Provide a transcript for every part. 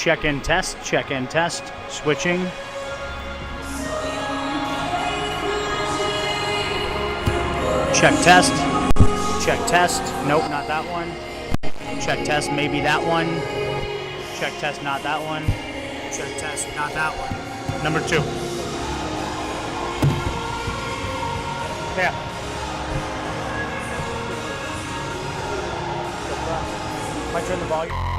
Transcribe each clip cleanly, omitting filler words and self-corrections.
Check in test, switching. Check test, nope, not that one. Check test, maybe that one. Check test, not that one. Check test, not that one. Number 2. Yeah. Might turn the volume.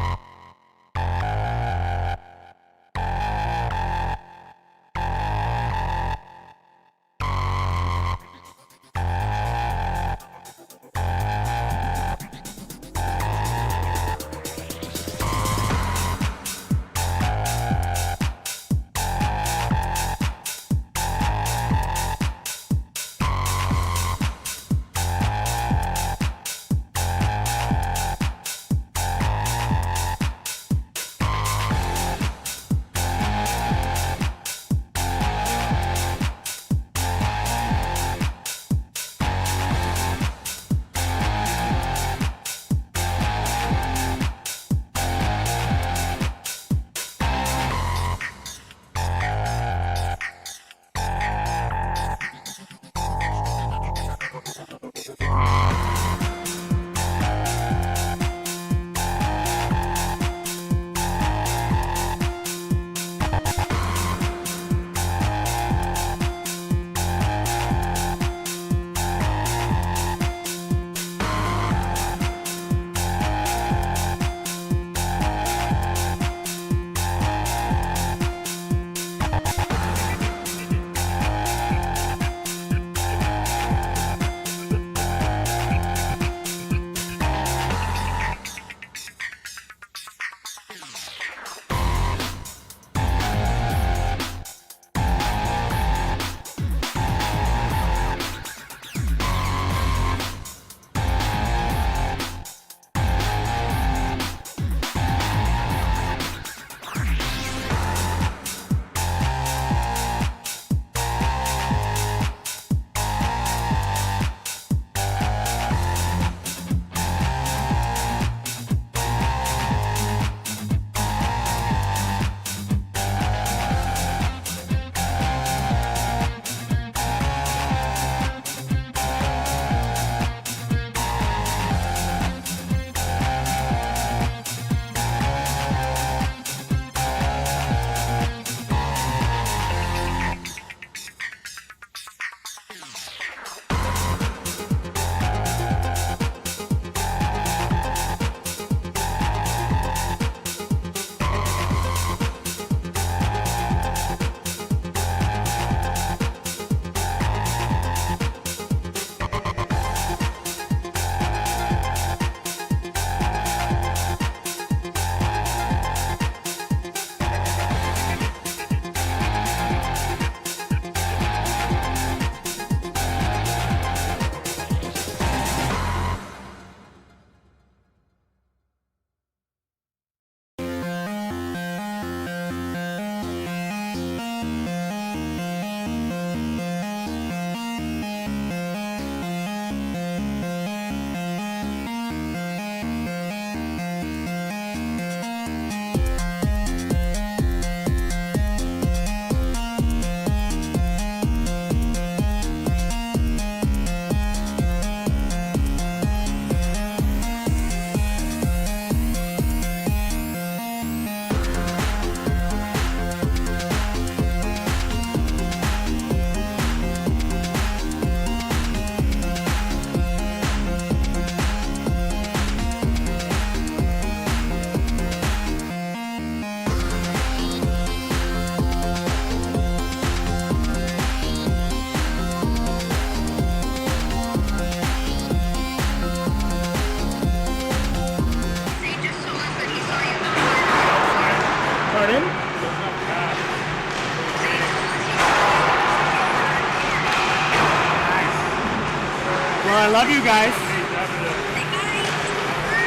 I love you guys.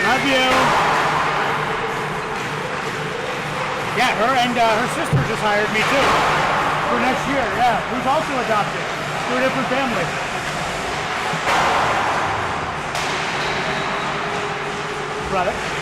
Love you. Yeah, her and her sister just hired me too for next year. Yeah, who's also adopted. We're a different family. brother.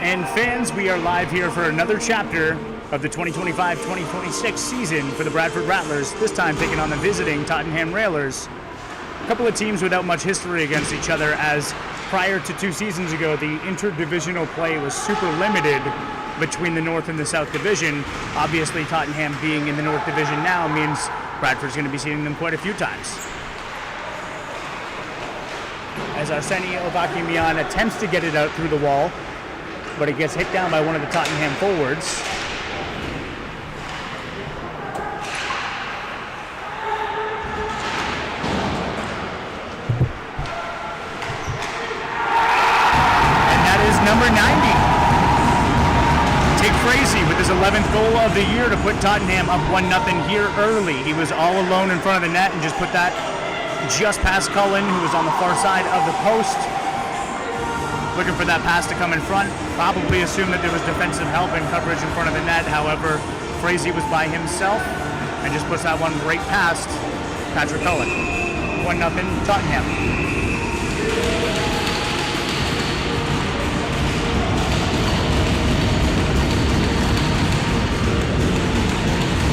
and fans, we are live here for another chapter of the 2025-2026 season for the Bradford Rattlers, this time taking on the visiting Tottenham Railers. A couple of teams without much history against each other, as prior to 2 seasons ago, the interdivisional play was super limited between the North and the South Division. Obviously, Tottenham being in the North Division now means Bradford's going to be seeing them quite a few times. As Arseni Obakimian attempts to get it out through the wall, but it gets hit down by one of the Tottenham forwards. And that is number 90. Take Frazee with his 11th goal of the year to put Tottenham up 1-0 here early. He was all alone in front of the net and just put that just past Cullen, who was on the far side of the post. Looking for that pass to come in front. Probably assumed that there was defensive help and coverage in front of the net. However, Frazee was by himself and just puts that one right past Patrick Cullen. 1-0 Tottenham.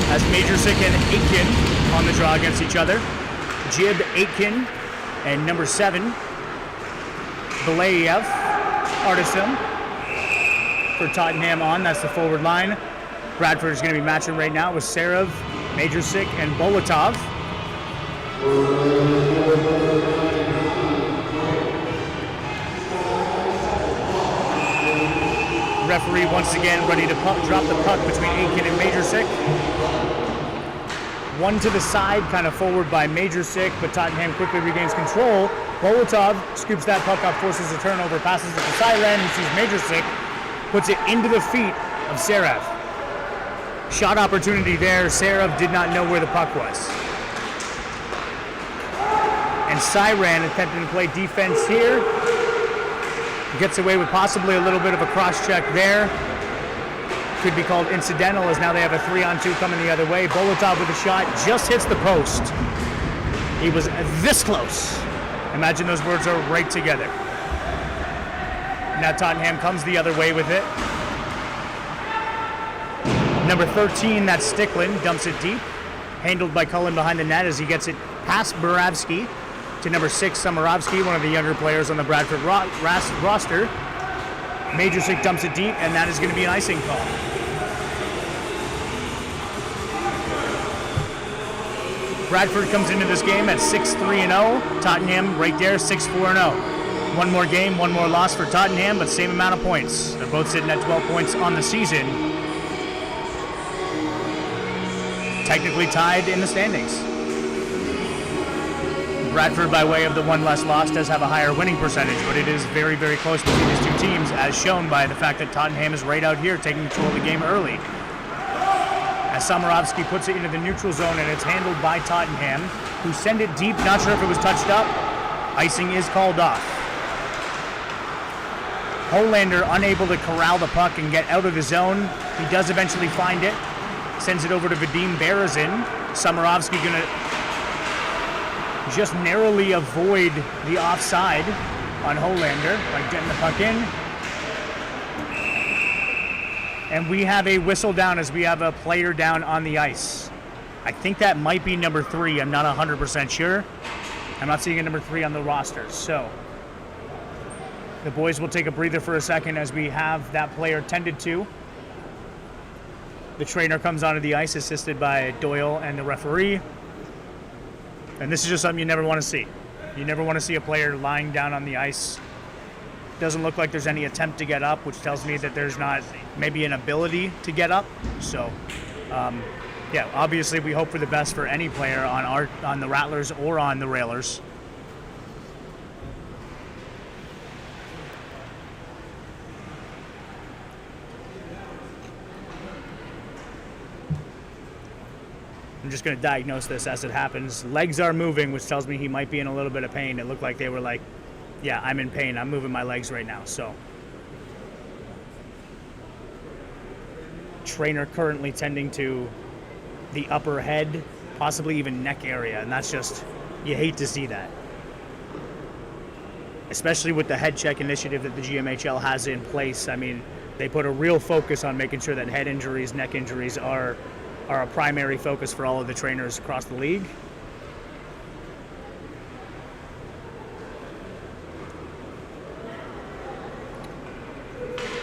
As Majorsic and Aitken on the draw against each other. Jib, Aitken, and number 7, Belayev, Artisan for Tottenham on. That's the forward line. Bradford is going to be matching right now with Sarev, Majorsic, and Bolotov. Referee once again ready to drop the puck between Aitken and Majorsic. One to the side, kind of forward by Majorsic, but Tottenham quickly regains control. Bolotov scoops that puck up, forces a turnover, passes it to Siren, who sees Majorsic, puts it into the feet of Sarev. Shot opportunity there. Sarev did not know where the puck was. And Siren attempting to play defense here. Gets away with possibly a little bit of a cross-check there. Could be called incidental, as now they have a 3-on-2 coming the other way. Bolotov with a shot, just hits the post. He was this close. Imagine those words are right together. Now Tottenham comes the other way with it. Number 13, that's Stickland, dumps it deep. Handled by Cullen behind the net as he gets it past Boravsky to number 6, Samarovsky, one of the younger players on the Bradford roster. Majorsic dumps it deep, and that is going to be an icing call. Bradford comes into this game at 6-3-0. Tottenham right there, 6-4-0. One more game, one more loss for Tottenham, but same amount of points. They're both sitting at 12 points on the season. Technically tied in the standings. Bradford, by way of the one less loss, does have a higher winning percentage, but it is very, very close between these 2 teams, as shown by the fact that Tottenham is right out here taking control of the game early. As Samarovsky puts it into the neutral zone, and it's handled by Tottenham, who send it deep. Not sure if it was touched up. Icing is called off. Holander unable to corral the puck and get out of the zone. He does eventually find it. Sends it over to Vadim Berezin. Samarovsky going to just narrowly avoid the offside on Holander by getting the puck in. And we have a whistle down as we have a player down on the ice. I think that might be number 3. I'm not 100% sure. I'm not seeing a number 3 on the roster. So the boys will take a breather for a second as we have that player tended to. The trainer comes onto the ice assisted by Doyle and the referee. And this is just something you never want to see. You never want to see a player lying down on the ice. Doesn't look like there's any attempt to get up, which tells me that there's not maybe an ability to get up. So, yeah, obviously we hope for the best for any player on the Rattlers or on the Railers. I'm just going to diagnose this as it happens. Legs are moving, which tells me he might be in a little bit of pain. It looked like they were like, yeah, I'm in pain. I'm moving my legs right now. So, trainer currently tending to the upper head, possibly even neck area. And that's just, you hate to see that. Especially with the head check initiative that the GMHL has in place. I mean, They put a real focus on making sure that head injuries, neck injuries are a primary focus for all of the trainers across the league.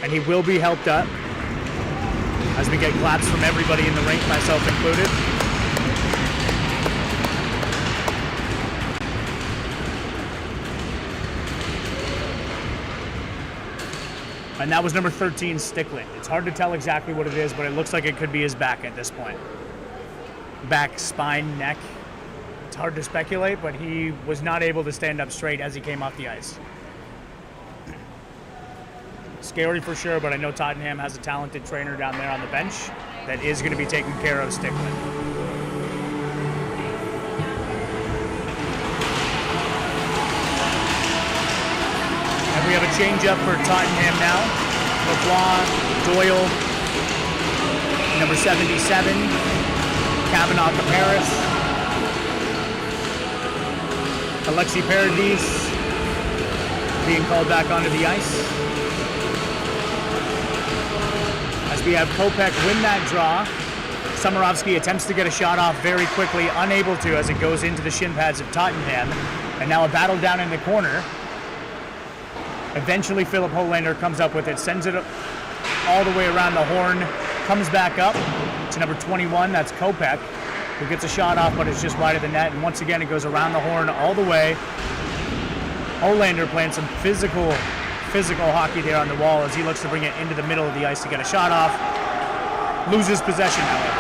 And he will be helped up as we get claps from everybody in the rink, myself included. And that was number 13, Stickland. It's hard to tell exactly what it is, but it looks like it could be his back at this point. Back, spine, neck. It's hard to speculate, but he was not able to stand up straight as he came off the ice. Scary for sure, but I know Tottenham has a talented trainer down there on the bench that is going to be taking care of Stickland. And we have a change-up for Tottenham now. LeBlanc, Doyle, number 77, Kavanaugh Caparis, Alexi Paradis being called back onto the ice. As we have Kopech win that draw, Samarovsky attempts to get a shot off very quickly, unable to as it goes into the shin pads of Tottenham. And now a battle down in the corner. Eventually Philip Holander comes up with it, sends it all the way around the horn, comes back up to number 21, that's Kopech, who gets a shot off but it's just wide of the net. And once again it goes around the horn all the way. Holander playing some physical hockey there on the wall as he looks to bring it into the middle of the ice to get a shot off. Loses possession, however.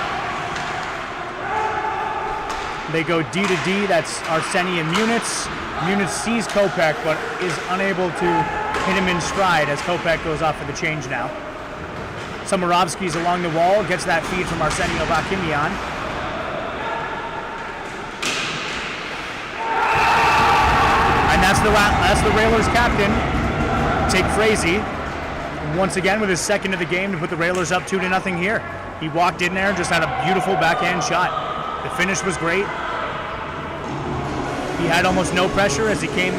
They go D to D, that's Arseni and Munitz. Munitz sees Kopech but is unable to hit him in stride as Kopech goes off for the change now. Samarovsky's along the wall, gets that feed from Arsenio Vakimian. And that's the Railers captain, Tig Frazee, once again with his second of the game to put the Railers up 2-0 here. He walked in there and just had a beautiful backhand shot. The finish was great. He had almost no pressure as he came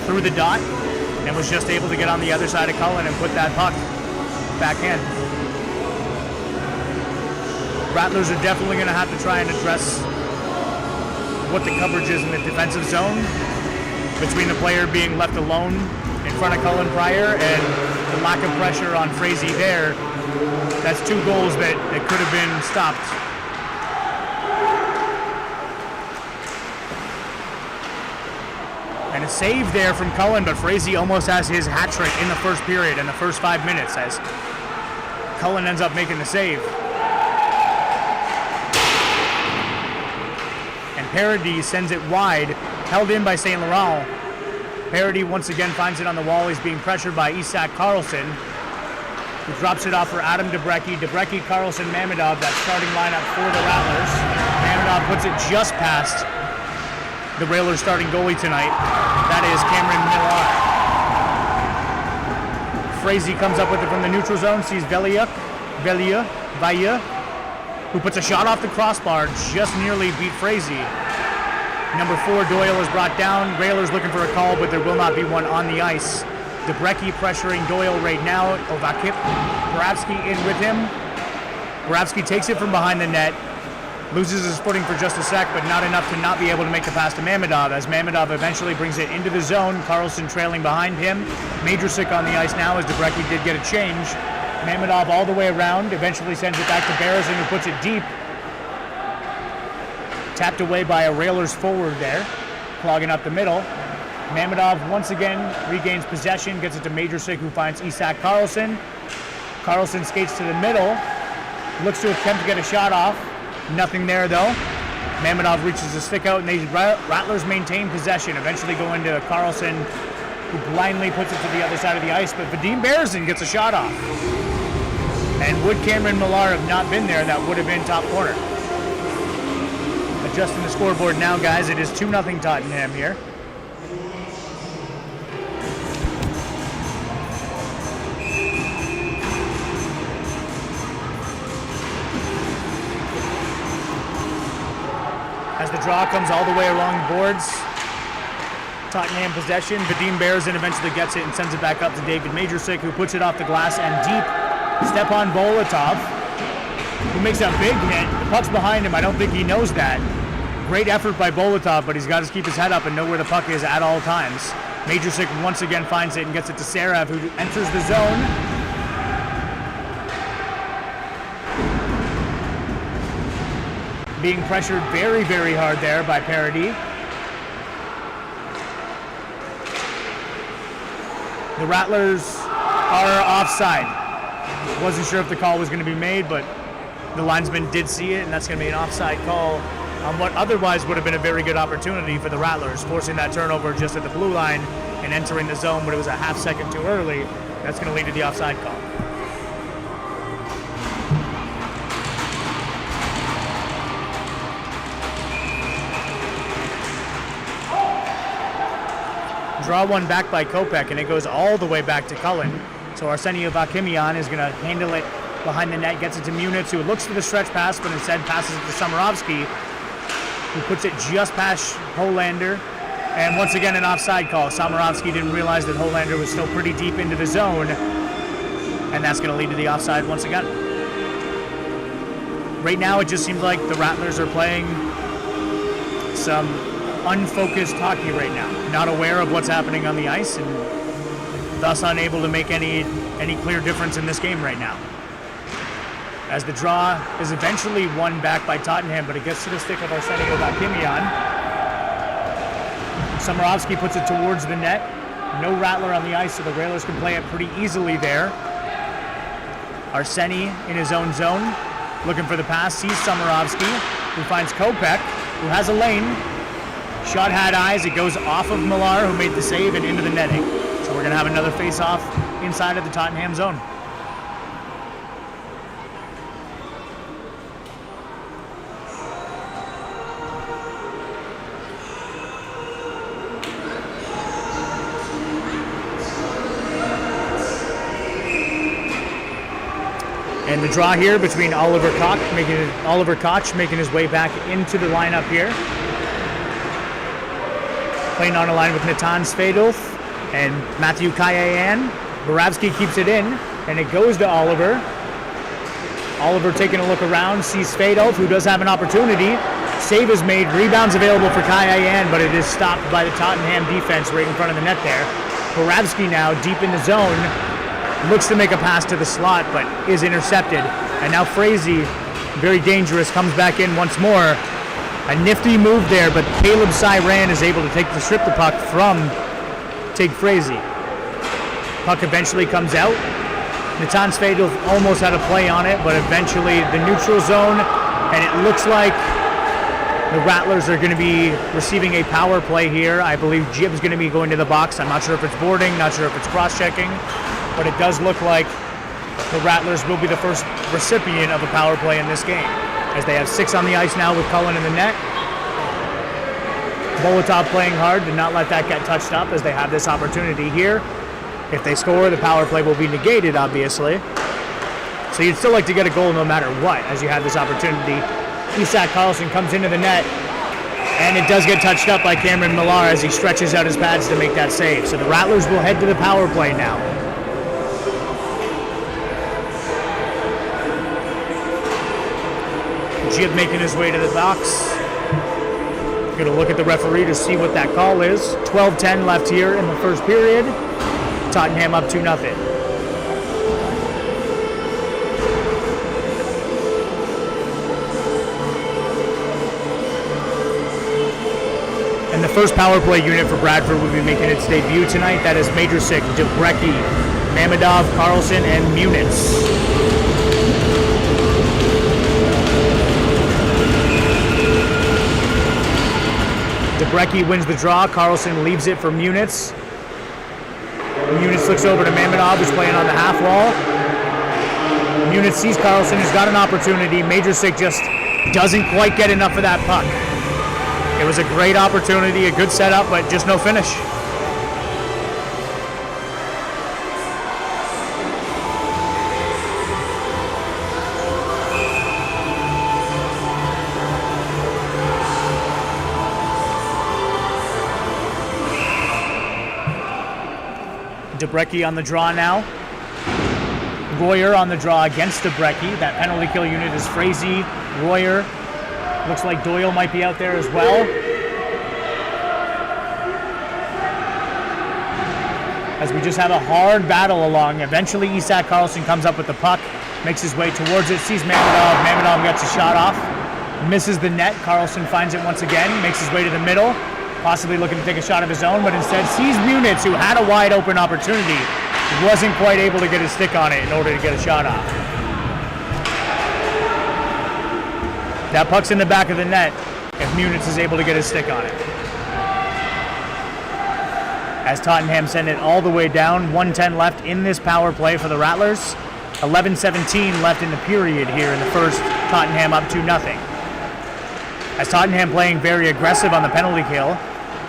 through the dot and was just able to get on the other side of Cullen and put that puck backhand. Rattlers are definitely going to have to try and address what the coverage is in the defensive zone between the player being left alone in front of Cullen Pryor and the lack of pressure on Frazee there. That's two goals that could have been stopped. And a save there from Cullen, but Frazee almost has his hat trick in the first period, in the first 5 minutes, as Cullen ends up making the save. And Paradis sends it wide, held in by St. Laurent. Paradis once again finds it on the wall. He's being pressured by Isak Karlsson, who drops it off for Adam Debrecki. Debrecki, Karlsson, Mamedov, that starting lineup for the Rattlers. Mamedov puts it just past the Railers starting goalie tonight. That is Cameron Millar. Frazee comes up with it from the neutral zone, sees Velia, who puts a shot off the crossbar, just nearly beat Frazee. Number 4, Doyle is brought down. Railers looking for a call, but there will not be one on the ice. Debrecki pressuring Doyle right now. Ovakip, Boravsky in with him. Boravsky takes it from behind the net, loses his footing for just a sec, but not enough to not be able to make the pass to Mamedov, as Mamedov eventually brings it into the zone. Karlsson trailing behind him. Majorsic on the ice now as Debrecki did get a change. Mamedov all the way around, eventually sends it back to Berezin, who puts it deep. Tapped away by a Railers forward there, clogging up the middle. Mamedov once again regains possession, gets it to Majorsic, who finds Isak Karlsson. Karlsson skates to the middle, looks to attempt to get a shot off. Nothing there though. Mamedov reaches the stick out, and the Rattlers maintain possession, eventually go into Karlsson, who blindly puts it to the other side of the ice, but Vadim Berezin gets a shot off. And would Cameron Millar have not been there, that would have been top corner. Adjusting the scoreboard now, guys. It is 2-0 Tottenham here. As the draw comes all the way along the boards, Tottenham possession. Vadim Berezin eventually gets it and sends it back up to David Majorsic, who puts it off the glass and deep Stepan Bolotov, who makes a big hit. The puck's behind him. I don't think he knows that. Great effort by Bolotov, but he's got to keep his head up and know where the puck is at all times. Majorsic once again finds it and gets it to Sarav, who enters the zone. Being pressured very, very hard there by Parody. The Rattlers are offside. Wasn't sure if the call was going to be made, but the linesman did see it, and that's going to be an offside call on what otherwise would have been a very good opportunity for the Rattlers, forcing that turnover just at the blue line and entering the zone, but it was a half second too early. That's going to lead to the offside call. Draw one back by Kopech, and it goes all the way back to Cullen. So Arsenio Vakimian is going to handle it behind the net, gets it to Munitz, who looks for the stretch pass, but instead passes it to Samarovsky, who puts it just past Holander. And once again, an offside call. Samarovsky didn't realize that Holander was still pretty deep into the zone, and that's going to lead to the offside once again. Right now, it just seems like the Rattlers are playing some unfocused hockey right now, not aware of what's happening on the ice, and thus unable to make any clear difference in this game right now. As the draw is eventually won back by Tottenham, but it gets to the stick of Arsenio Vakimian. Samarovsky puts it towards the net. No Rattler on the ice, so the Railers can play it pretty easily there. Arseni in his own zone, looking for the pass, sees Samarovsky, who finds Kopech, who has a lane. Shot had eyes, it goes off of Millar, who made the save, and into the netting. So we're going to have another face-off inside of the Tottenham zone. And the draw here between Oliver Koch making his way back into the lineup here. Playing on a line with Natan Svedolf and Matthew Kayayan. Boravsky keeps it in, and it goes to Oliver. Oliver taking a look around, sees Svedolf, who does have an opportunity. Save is made, rebounds available for Kayayan, but it is stopped by the Tottenham defense right in front of the net there. Boravsky now deep in the zone, looks to make a pass to the slot, but is intercepted. And now Frazee, very dangerous, comes back in once more. A nifty move there, but Caleb Cyran is able to strip the puck from Tig Frazee. Puck eventually comes out. Natan Svedolf almost had a play on it, but eventually the neutral zone, and it looks like the Rattlers are going to be receiving a power play here. I believe Jib's going to be going to the box. I'm not sure if it's boarding, not sure if it's cross-checking, but it does look like the Rattlers will be the first recipient of a power play in this game, as they have 6 on the ice now with Cullen in the net. Bolotov playing hard, did not let that get touched up, as they have this opportunity here. If they score, the power play will be negated, obviously. So you'd still like to get a goal no matter what, as you have this opportunity. Isak Karlsson comes into the net, and it does get touched up by Cameron Millar as he stretches out his pads to make that save. So the Rattlers will head to the power play now. Jib making his way to the box. Going to look at the referee to see what that call is. 12:10 left here in the first period. Tottenham up 2-0. And the first power play unit for Bradford will be making its debut tonight. That is Majorsic, Debrecki, Mamedov, Karlsson, and Munitz. Debrecki wins the draw. Karlsson leaves it for Munitz. Munitz looks over to Mamedov, who's playing on the half wall. Munitz sees Karlsson, who's got an opportunity. Majorsic just doesn't quite get enough of that puck. It was a great opportunity, a good setup, but just no finish. Debrecki on the draw now. Royer on the draw against Debrecki. That penalty kill unit is Frazee, Royer. Looks like Doyle might be out there as well. As we just have a hard battle along. Eventually Isak Karlsson comes up with the puck, makes his way towards it, sees Mamedov. Mamedov gets a shot off, misses the net. Karlsson finds it once again, makes his way to the middle, possibly looking to take a shot of his own, but instead sees Munitz, who had a wide open opportunity. Wasn't quite able to get his stick on it in order to get a shot off. That puck's in the back of the net if Munitz is able to get his stick on it. As Tottenham send it all the way down, 1:10 left in this power play for the Rattlers. 11:17 left in the period here in the first. Tottenham up 2-0. As Tottenham playing very aggressive on the penalty kill,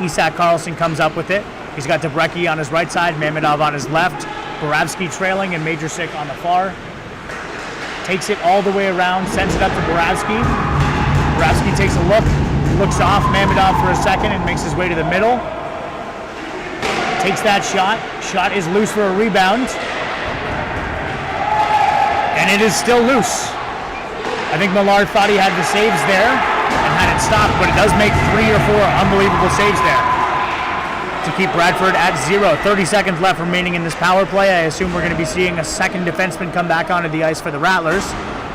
Isak Karlsson comes up with it. He's got Debrecki on his right side, Mamedov on his left, Boravsky trailing and Majorsic on the far. Takes it all the way around, sends it up to Boravsky. Boravsky takes a look, looks off Mamedov for a second and makes his way to the middle. Takes that shot. Shot is loose for a rebound. And it is still loose. I think Millard thought he had the saves there and had it stopped, but it does make 3 or 4 unbelievable saves there to keep Bradford at 0. 30 seconds left remaining in this power play. I assume we're going to be seeing a second defenseman come back onto the ice for the Rattlers.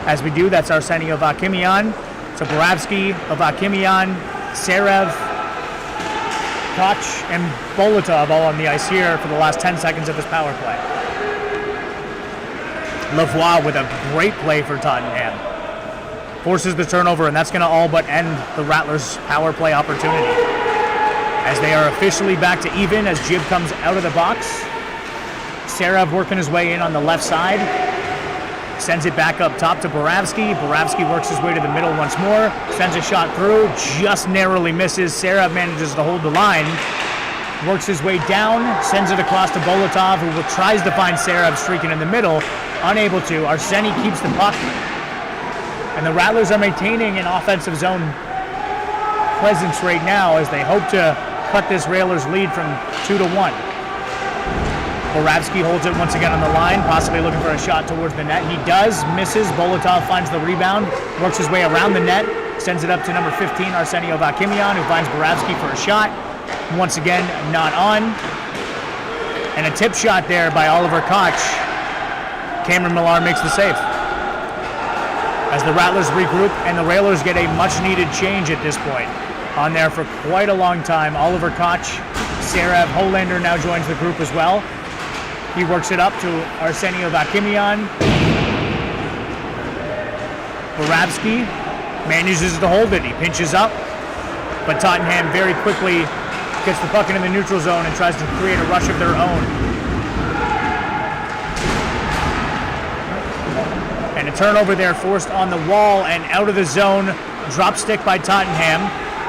As we do, that's Arsenio Vakimian. So Boravsky, Vakimian, Serev, Koch, and Bolotov all on the ice here for the last 10 seconds of this power play. Lavoie with a great play for Tottenham. Forces the turnover, and that's going to all but end the Rattlers' power play opportunity. As they are officially back to even as Jib comes out of the box. Serev working his way in on the left side. Sends it back up top to Boravsky. Boravsky works his way to the middle once more. Sends a shot through, just narrowly misses. Serev manages to hold the line. Works his way down, sends it across to Bolotov, who tries to find Serev streaking in the middle. Unable to. Arseni keeps the puck. And the Rattlers are maintaining an offensive zone presence right now as they hope to cut this Railers lead from 2-1. Boravsky holds it once again on the line, possibly looking for a shot towards the net. He does, misses. Bolotov finds the rebound, works his way around the net, sends it up to number 15, Arsenio Vakimian, who finds Boravsky for a shot. Once again, not on. And a tip shot there by Oliver Koch. Cameron Millar makes the save. As the Rattlers regroup and the Railers get a much-needed change at this point. On there for quite a long time. Oliver Koch, Serev, Holander now joins the group as well. He works it up to Arsenio Vakimian. Boravsky manages to hold it. He pinches up, but Tottenham very quickly gets the puck into the neutral zone and tries to create a rush of their own. And a turnover there forced on the wall and out of the zone. Drop stick by Tottenham.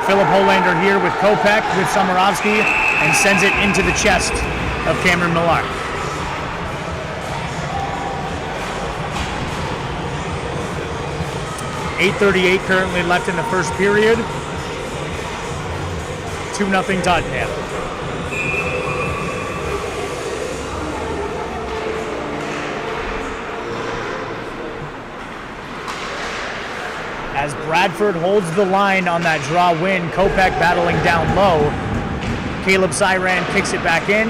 Philip Holander here with Kopech, with Samarovsky, and sends it into the chest of Cameron Millar. .8:38 currently left in the first period. 2-0 Tottenham. As Bradford holds the line on that draw win, Kopech battling down low. Caleb Cyran kicks it back in.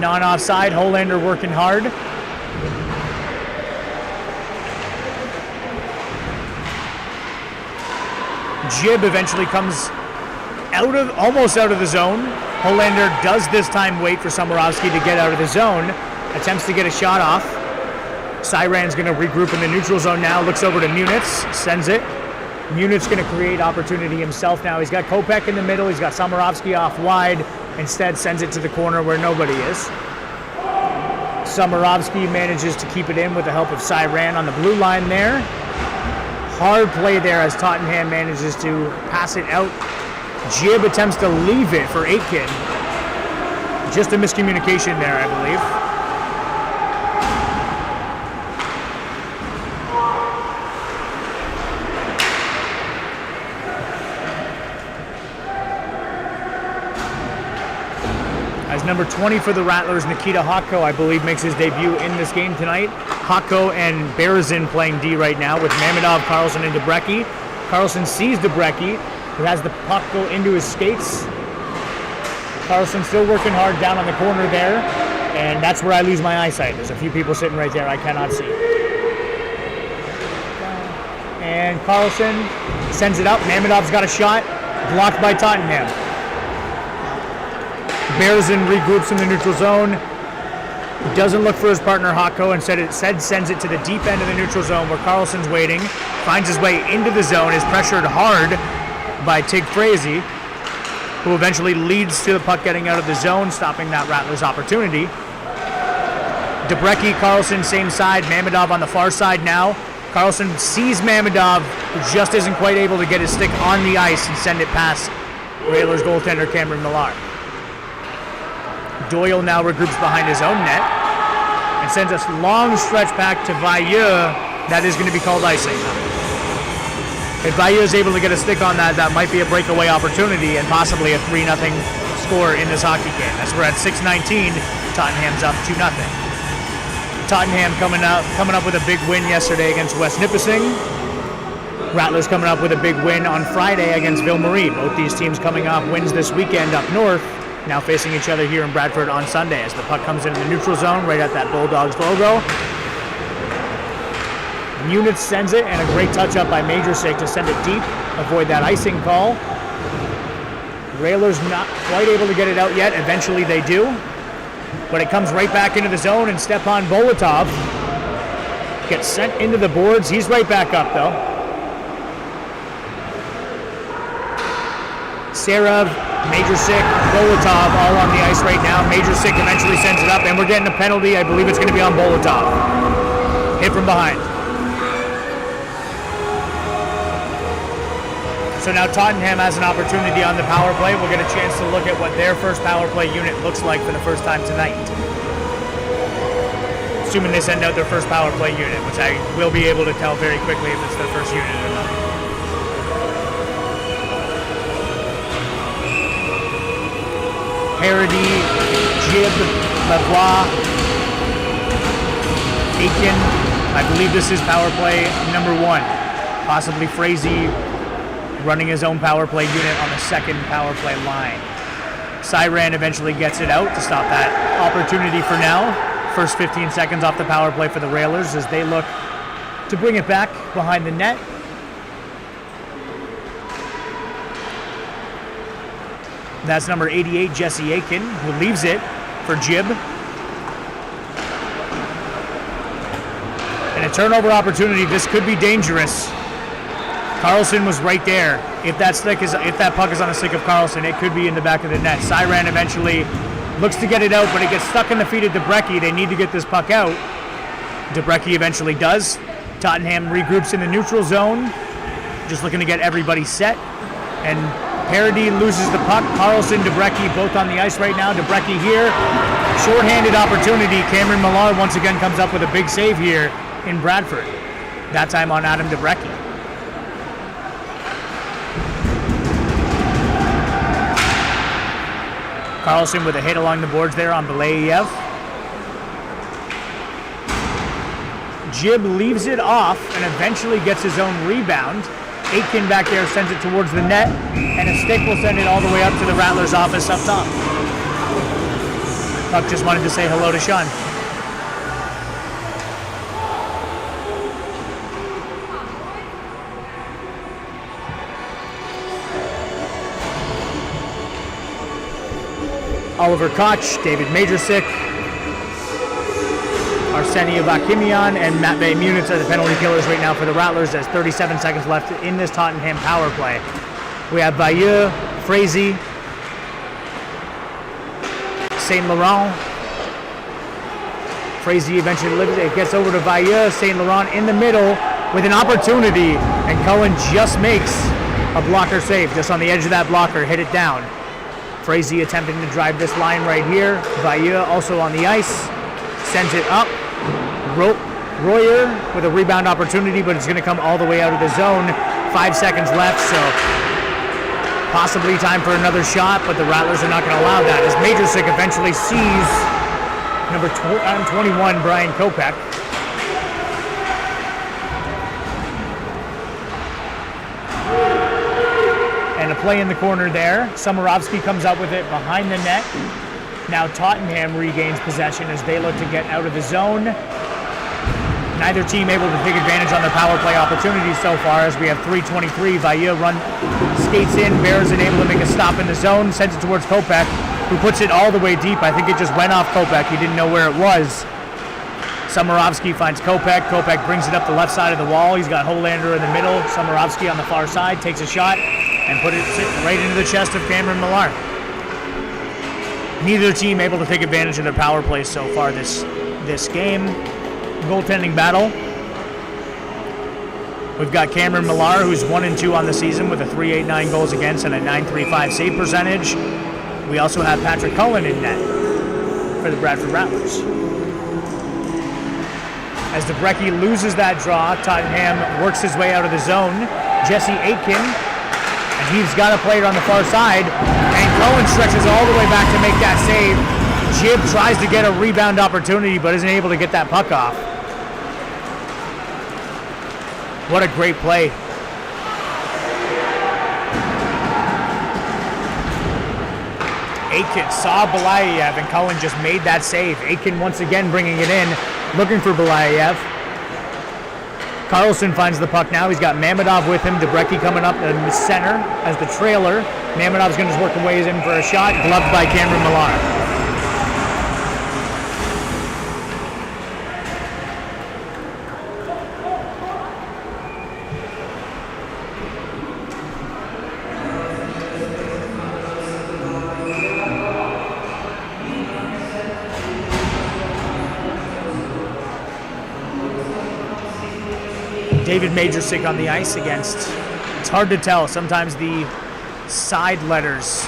Non-offside, Holander working hard. Jib eventually comes almost out of the zone. Holander does this time wait for Samarovsky to get out of the zone. Attempts to get a shot off. Cyran's going to regroup in the neutral zone now. Looks over to Munitz. Sends it. Munitz going to create opportunity himself now. He's got Kopech in the middle. He's got Samarovsky off wide. Instead sends it to the corner where nobody is. Samarovsky manages to keep it in with the help of Cyran on the blue line there. Hard play there as Tottenham manages to pass it out. Jib attempts to leave it for Aitken. Just a miscommunication there, I believe. As number 20 for the Rattlers, Nikita Hotko, I believe, makes his debut in this game tonight. Hotko and Berezin playing D right now with Mamedov, Carlson, and Debrecki. Carlson sees Debrecki, who has the puck go into his skates. Carlson still working hard down on the corner there, and that's where I lose my eyesight. There's a few people sitting right there I cannot see. And Carlson sends it up. Mamedov's got a shot, blocked by Tottenham. Berezin regroups in the neutral zone. Doesn't look for his partner Hotko, instead sends it to the deep end of the neutral zone where Carlson's waiting. Finds his way into the zone, is pressured hard by Tig Frazee, who eventually leads to the puck getting out of the zone, stopping that Rattlers opportunity. Debrecki, Carlson, same side. Mamedov on the far side now. Carlson sees Mamedov, who just isn't quite able to get his stick on the ice and send it past Railers goaltender Cameron Millar. Doyle now regroups behind his own net and sends a long stretch back to Vailleux. That is going to be called icing. If Vailleux is able to get a stick on that, that might be a breakaway opportunity and possibly a 3-0 score in this hockey game. As we're at 6:19, Tottenham's up 2-0. Tottenham coming up with a big win yesterday against West Nipissing. Rattlers coming up with a big win on Friday against Ville-Marie. Both these teams coming off wins this weekend up north, now facing each other here in Bradford on Sunday as the puck comes into the neutral zone right at that Bulldogs logo. Munich sends it, and a great touch-up by Majorsic to send it deep, avoid that icing call. Railers not quite able to get it out yet. Eventually they do. But it comes right back into the zone, and Stepan Bolotov gets sent into the boards. He's right back up, though. Serov, Majorsic, Bolotov all on the ice right now. Majorsic eventually sends it up, and we're getting a penalty. I believe it's going to be on Bolotov. Hit from behind. So now Tottenham has an opportunity on the power play. We'll get a chance to look at what their first power play unit looks like for the first time tonight. Assuming they send out their first power play unit, which I will be able to tell very quickly if it's their first unit or not. Parody, Jib, Lavoie, Aiken. I believe this is power play number 1. Possibly Frazee running his own power play unit on the second power play line. Siran eventually gets it out to stop that opportunity for now. First 15 seconds off the power play for the Railers as they look to bring it back behind the net. That's number 88, Jesse Aiken, who leaves it for Jib. And a turnover opportunity. This could be dangerous. Carlson was right there. If that puck is on the stick of Carlson, it could be in the back of the net. Siran eventually looks to get it out, but it gets stuck in the feet of Debrecki. They need to get this puck out. Debrecki eventually does. Tottenham regroups in the neutral zone, just looking to get everybody set. And Parody loses the puck. Carlson, Debrecki both on the ice right now. Debrecki here. Short-handed opportunity. Cameron Millar once again comes up with a big save here in Bradford. That time on Adam Debrecki. Carlson with a hit along the boards there on Belayev. Jib leaves it off and eventually gets his own rebound. Aitken back there sends it towards the net, and a stick will send it all the way up to the Rattlers' office up top. Puck just wanted to say hello to Sean. Oliver Koch, David Majorsic, Arseny Vakimian, and Matvey Munich are the penalty killers right now for the Rattlers. There's 37 seconds left in this Tottenham power play. We have Vailleux, Frazee, St. Laurent. Frazee eventually lifts it, gets over to Vailleux. St. Laurent in the middle with an opportunity, and Cullen just makes a blocker save. Just on the edge of that blocker, hit it down. Frazee attempting to drive this line right here. Vailleux also on the ice, sends it up. Royer with a rebound opportunity, but it's going to come all the way out of the zone. 5 seconds left, so Possibly time for another shot, but the Rattlers are not going to allow that as Majorsic eventually sees number 21, Brian Kopech. And a play in the corner there. Samarovsky comes up with it behind the net. Now Tottenham regains possession as they look to get out of the zone. Neither team able to take advantage on their power play opportunities so far as we have 3:23. Vailleux skates in, Bears able to make a stop in the zone, sends it towards Kopech, who puts it all the way deep. I think it just went off Kopech. He didn't know where it was. Samarovsky finds Kopech. Kopech brings it up the left side of the wall. He's got Holander in the middle. Samarovsky on the far side takes a shot and put it right into the chest of Cameron Millar. Neither team able to take advantage of their power plays so far this game. Goaltending battle. We've got Cameron Millar, who's 1-2 on the season with a .389 goals against and a .935 save percentage. We also have Patrick Cullen in net for the Bradford Rattlers. As DeBrecki loses that draw, Tottenham works his way out of the zone. Jesse Aitken, and he's got a player on the far side, and Cullen stretches all the way back to make that save. Jib tries to get a rebound opportunity, but isn't able to get that puck off. What a great play. Aitken saw Belayev, and Cullen just made that save. Aitken once again bringing it in, looking for Belayev. Carlson finds the puck now. He's got Mamedov with him. DeBrecki coming up in the center as the trailer. Mamedov's going to work his way in for a shot, gloved by Cameron Millar. David Majorsic on the ice against, it's hard to tell. Sometimes the side letters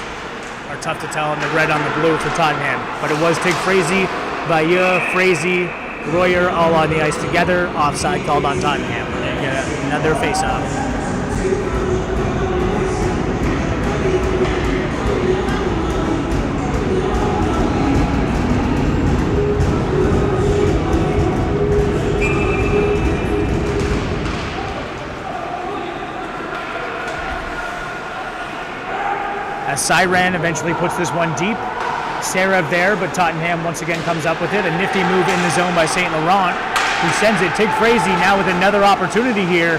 are tough to tell in the red on the blue for Tottenham. But it was Tig Frazee, Vailleux, Frazee, Royer all on the ice together. Offside called on Tottenham. We're going to get another face-off. Siren eventually puts this one deep. Serev there, but Tottenham once again comes up with it. A nifty move in the zone by St. Laurent, who sends it. Tig Frazee now with another opportunity here.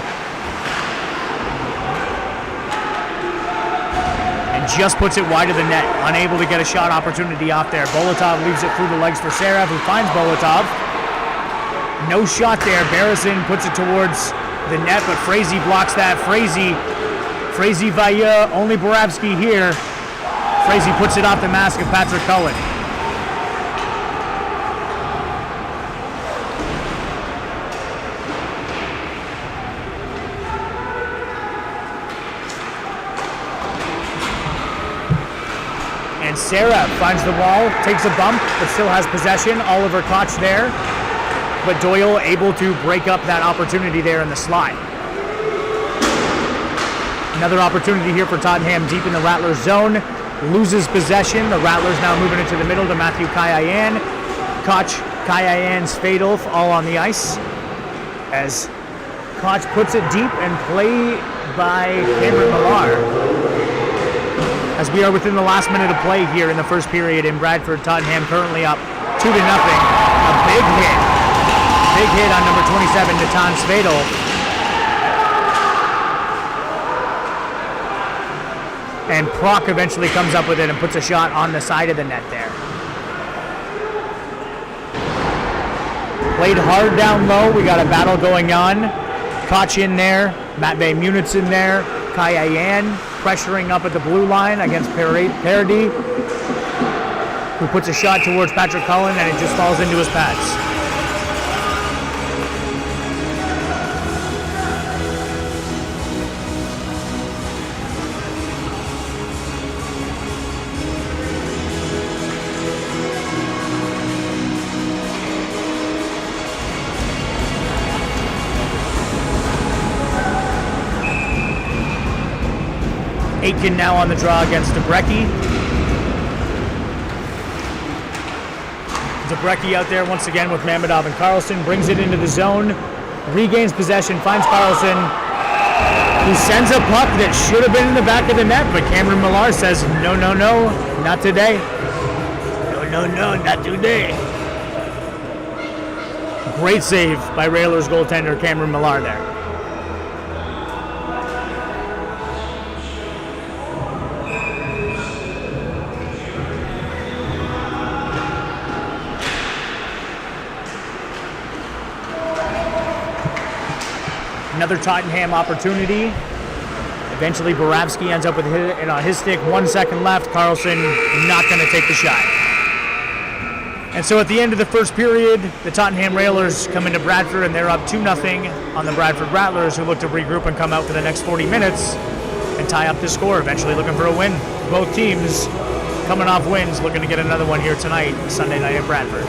And just puts it wide of the net. Unable to get a shot opportunity off there. Bolotov leaves it through the legs for Serev, who finds Bolotov. No shot there. Barrison puts it towards the net, but Frazee blocks that. Frazee Vailleux, only Borabsky here. Frazee puts it off the mask of Patrick Cullen. And Sarah finds the wall, takes a bump, but still has possession. Oliver Koch there, but Doyle able to break up that opportunity there in the slide. Another opportunity here for Tottenham deep in the Rattlers zone. Loses possession. The Rattlers now moving it to the middle to Matthew Kayayan. Koch, Kayayan, Svadolf all on the ice. As Koch puts it deep and play by Cameron Millar. As we are within the last minute of play here in the first period in Bradford, Tottenham currently up 2-0. A big hit. Big hit on number 27, Natan Svadolf. And Proc eventually comes up with it and puts a shot on the side of the net there. Played hard down low. We got a battle going on. Koch in there. Matvey Munitz in there. Kayayan pressuring up at the blue line against Parody, who puts a shot towards Patrick Cullen, and it just falls into his pads. Aitken now on the draw against Debrecki. Debrecki out there once again with Mamedov and Carlson, brings it into the zone, regains possession, finds Carlson. He sends a puck that should have been in the back of the net, but Cameron Millar says, no, no, no, not today. No, no, no, not today. Great save by Railers goaltender Cameron Millar there. Another Tottenham opportunity. Eventually, Boravsky ends up with it on his stick. 1 second left. Carlson not going to take the shot. And so at the end of the first period, the Tottenham Railers come into Bradford, and they're up 2-0 on the Bradford Rattlers, who look to regroup and come out for the next 40 minutes and tie up the score, eventually looking for a win. Both teams coming off wins, looking to get another one here tonight, Sunday night at Bradford.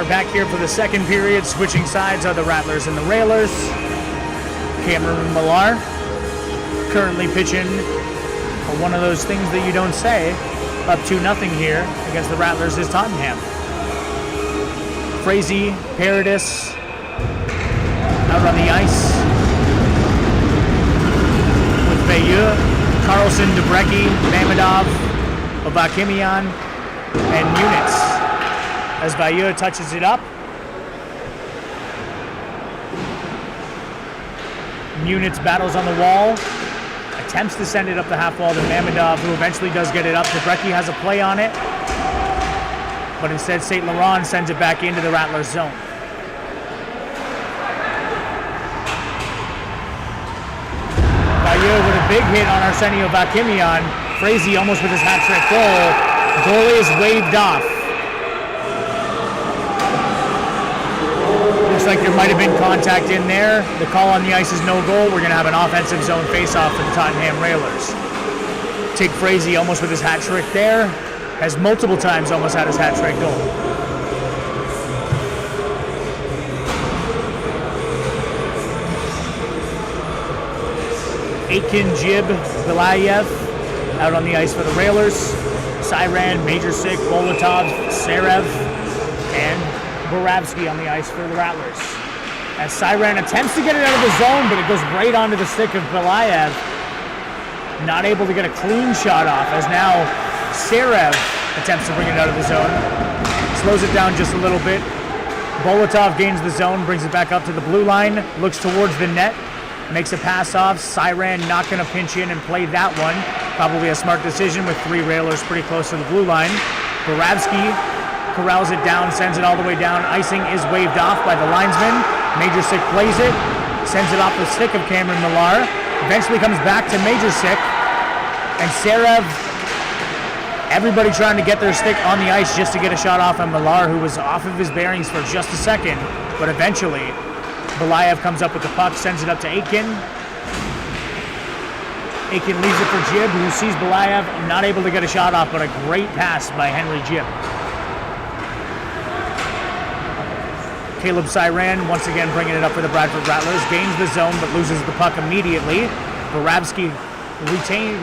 are back here for the second period. Switching sides are the Rattlers and the Railers. Cameron Millar currently pitching one of those things that you don't say. Up 2-0 here against the Rattlers is Tottenham. Frazee, Paradis out on the ice with Bayeux, Carlson, Debrecki, Mamedov, Obakimian, and Munitz. As Bayeux touches it up, Munitz battles on the wall, attempts to send it up the half wall to Mamedov, who eventually does get it up. Debrecki has a play on it, but instead St. Laurent sends it back into the Rattlers zone. Bayeux with a big hit on Arsenio Vakimian. Frazee almost with his hat-trick goal. The goalie is waved off. Looks like there might have been contact in there. The call on the ice is no goal. We're going to have an offensive zone face-off for the Tottenham Railers. Tig Frazee almost with his hat-trick there. Has multiple times almost had his hat-trick goal. Aitken, Jib, Vilayev out on the ice for the Railers. Siran, Majorsik, Bolotov, Serev, and Borabsky on the ice for the Rattlers. As Siran attempts to get it out of the zone, but it goes right onto the stick of Vilayev. Not able to get a clean shot off, as now Serev attempts to bring it out of the zone. Slows it down just a little bit. Bolotov gains the zone, brings it back up to the blue line, looks towards the net, makes a pass off. Siran not going to pinch in and play that one. Probably a smart decision with 3 Railers pretty close to the blue line. Borabsky corrals it down, sends it all the way down. Icing is waved off by the linesman. Majorsik plays it, sends it off the stick of Cameron Millar. Eventually comes back to Majorsik. And Serev, everybody trying to get their stick on the ice just to get a shot off on Millar, who was off of his bearings for just a second. But eventually, Vilayev comes up with the puck, sends it up to Aitken. Aitken leaves it for Jib, who sees Vilayev, not able to get a shot off, but a great pass by Henry Jib. Caleb Siran once again bringing it up for the Bradford Rattlers, gains the zone but loses the puck immediately. Borabsky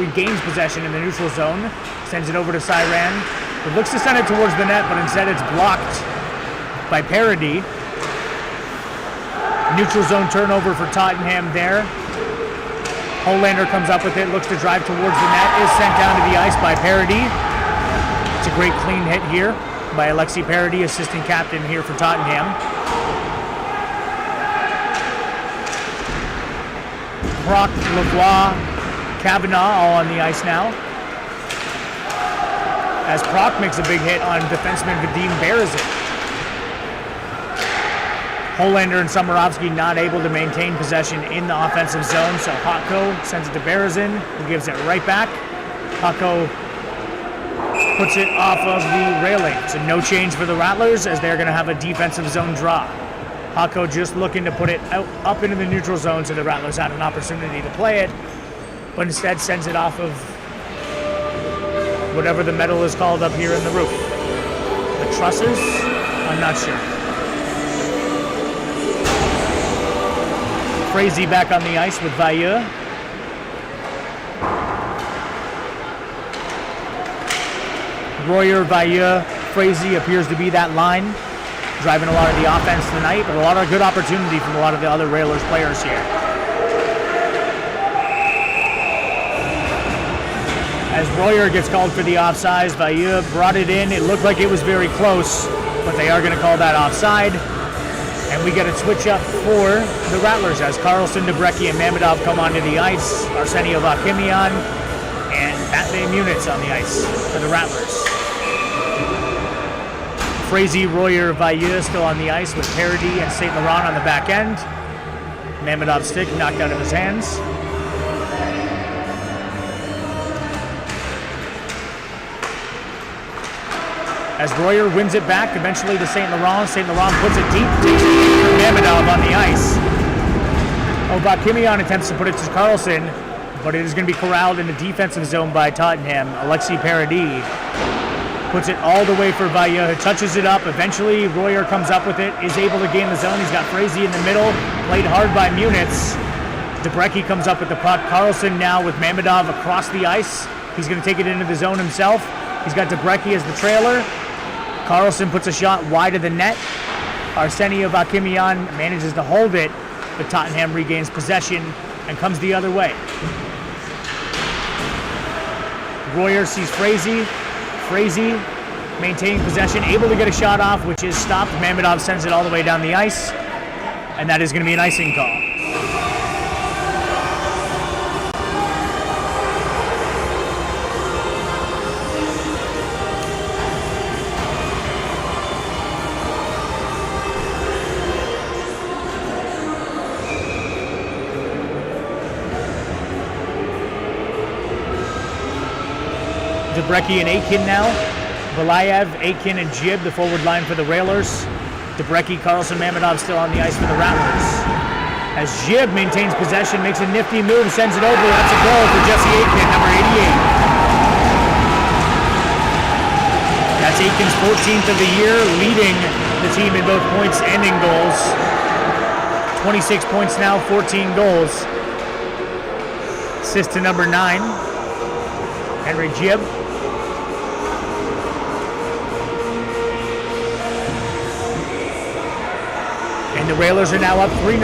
regains possession in the neutral zone, sends it over to Siran, who looks to send it towards the net, but instead it's blocked by Parody. Neutral zone turnover for Tottenham there. Holander comes up with it, looks to drive towards the net, is sent down to the ice by Parody. It's a great clean hit here by Alexi Parody, assistant captain here for Tottenham. Brock, Lavoie, Kavanaugh all on the ice now. As Proc makes a big hit on defenseman Vadim Berezin. Holander and Somorovsky not able to maintain possession in the offensive zone, so Hotko sends it to Berezin, who gives it right back. Hotko puts it off of the railing. So no change for the Rattlers, as they're going to have a defensive zone draw. Hotko just looking to put it out up into the neutral zone so the Rattlers had an opportunity to play it, but instead sends it off of whatever the metal is called up here in the roof. The trusses? I'm not sure. Frazee back on the ice with Bayeux. Royer, Bayeux, Frazee appears to be that line, driving a lot of the offense tonight, but a lot of good opportunity from a lot of the other Railers players here. As Royer gets called for the offsides, Bayeux brought it in. It looked like it was very close, but they are going to call that offside. And we get a switch up for the Rattlers as Carlson, Debrecki, and Mamedov come onto the ice. Arsenio Vakimian and Matvey Munitz on the ice for the Rattlers. Frazee, Royer, Bayeux still on the ice with Parody and St. Laurent on the back end. Mamedov's stick knocked out of his hands. As Royer wins it back, eventually to St. Laurent. St. Laurent puts it deep, takes it for Mamedov on the ice. Obakimian attempts to put it to Carlson, but it is going to be corralled in the defensive zone by Tottenham. Alexi Parody Puts it all the way for Vaya, who touches it up. Eventually, Royer comes up with it, is able to gain the zone. He's got Frazee in the middle, played hard by Munitz. Debrecki comes up with the puck. Carlson now with Mamedov across the ice. He's going to take it into the zone himself. He's got Debrecki as the trailer. Carlson puts a shot wide of the net. Arsenio Vakimian manages to hold it, but Tottenham regains possession and comes the other way. Royer sees Frazee. Frazee maintaining possession, able to get a shot off, which is stopped. Mamedov sends it all the way down the ice, and that is going to be an icing call. Debrecki and Aitken now. Valayev, Aitken, and Jib, the forward line for the Railers. Debrecki, Carlson, Mamedov still on the ice for the Rattlers. As Jib maintains possession, makes a nifty move, sends it over. That's a goal for Jesse Aitken, number 88. That's Aitken's 14th of the year, leading the team in both points and in goals. 26 points now, 14 goals. Assist to number 9, Henry Jib. And the Railers are now up 3-0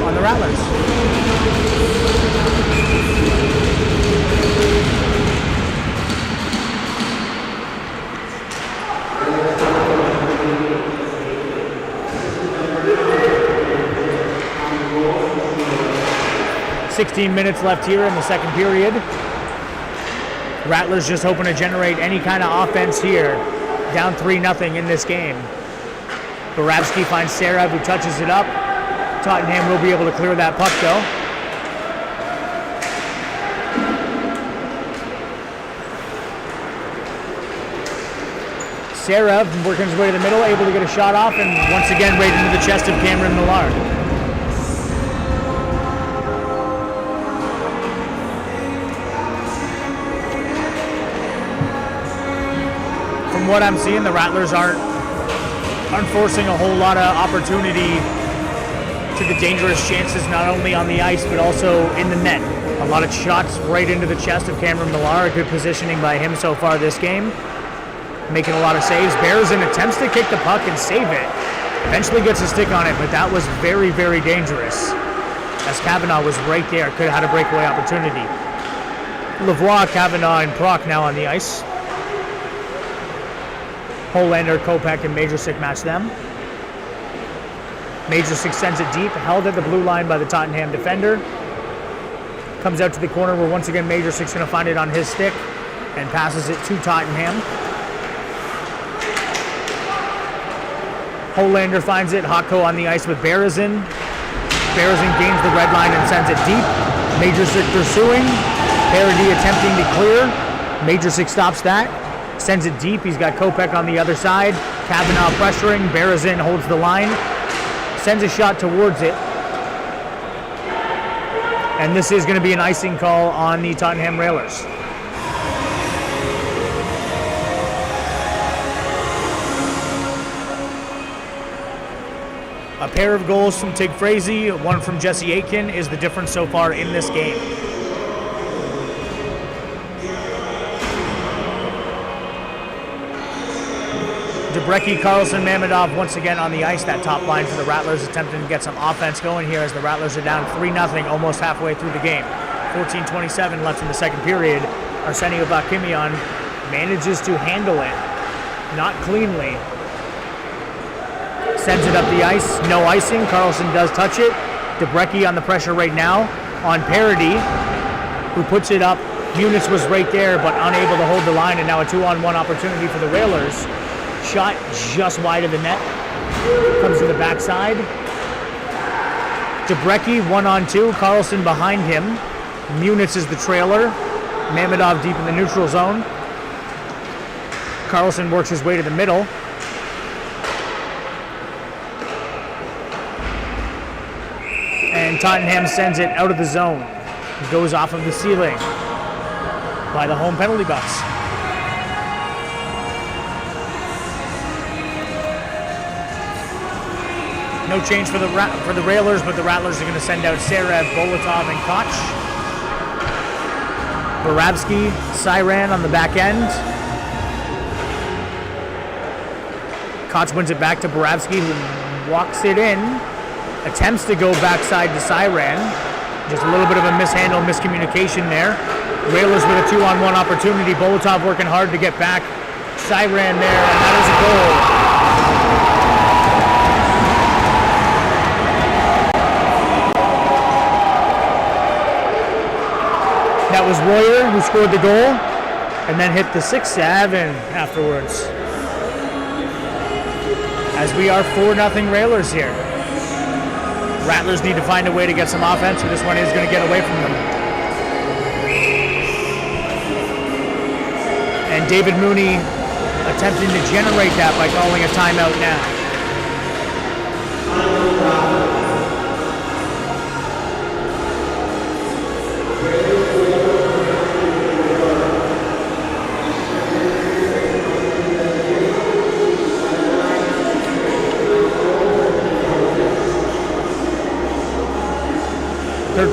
on the Rattlers. "16 minutes left here in the second period. Rattlers just hoping to generate any kind of offense here. Down 3-0 in this game. Borowski finds Serev, who touches it up. Tottenham will be able to clear that puck, though. Serev working his way to the middle, able to get a shot off, and once again right into the chest of Cameron Millard. From what I'm seeing, the Rattlers aren't forcing a whole lot of opportunity to the dangerous chances, not only on the ice but also in the net. A lot of shots right into the chest of Cameron Millar. Good positioning by him so far this game, making a lot of saves. Berezin attempts to kick the puck and save it, eventually gets a stick on it, but that was very, very dangerous, as Kavanaugh was right there, could have had a breakaway opportunity. Lavoie, Kavanaugh, and Proc now on the ice. Holander, Kopech, and Majorsic match them. Majorsic sends it deep, held at the blue line by the Tottenham defender. Comes out to the corner where once again Majorsic's going to find it on his stick and passes it to Tottenham. Holander finds it, Hotko on the ice with Berezin. Berezin gains the red line and sends it deep. Majorsic pursuing. Parody attempting to clear. Majorsic stops that. Sends it deep. He's got Kopech on the other side. Kavanaugh pressuring. Berezin holds the line. Sends a shot towards it. And this is going to be an icing call on the Tottenham Railers. A pair of goals from Tig Frazee, one from Jesse Aitken is the difference so far in this game. Debrecki, Carlson, Mamedov once again on the ice. That top line for the Rattlers, attempting to get some offense going here as the Rattlers are down 3-0 almost halfway through the game. 14:27 left in the second period. Arsenio Vakimian manages to handle it, not cleanly. Sends it up the ice, no icing. Carlson does touch it. Debrecki on the pressure right now on Parody, who puts it up. Munitz was right there, but unable to hold the line, and now a 2-on-1 opportunity for the Railers. Shot just wide of the net. Comes to the backside. Debrecki 1-on-2. Carlson behind him. Munitz is the trailer. Mamedov deep in the neutral zone. Carlson works his way to the middle. And Tottenham sends it out of the zone. It goes off of the ceiling by the home penalty box. No change for the Railers, but the Rattlers are going to send out Serev, Bolotov, and Koch. Boravsky, Siran on the back end. Koch wins it back to Boravsky, who walks it in. Attempts to go backside to Siran. Just a little bit of a mishandle, miscommunication there. Railers with a 2-on-1 opportunity. Bolotov working hard to get back. Siran there, and that is a goal. That was Royer who scored the goal and then hit the 6-7 afterwards. As we are 4-0 Railers here. Rattlers need to find a way to get some offense, so this one is going to get away from them. And David Mooney attempting to generate that by calling a timeout now.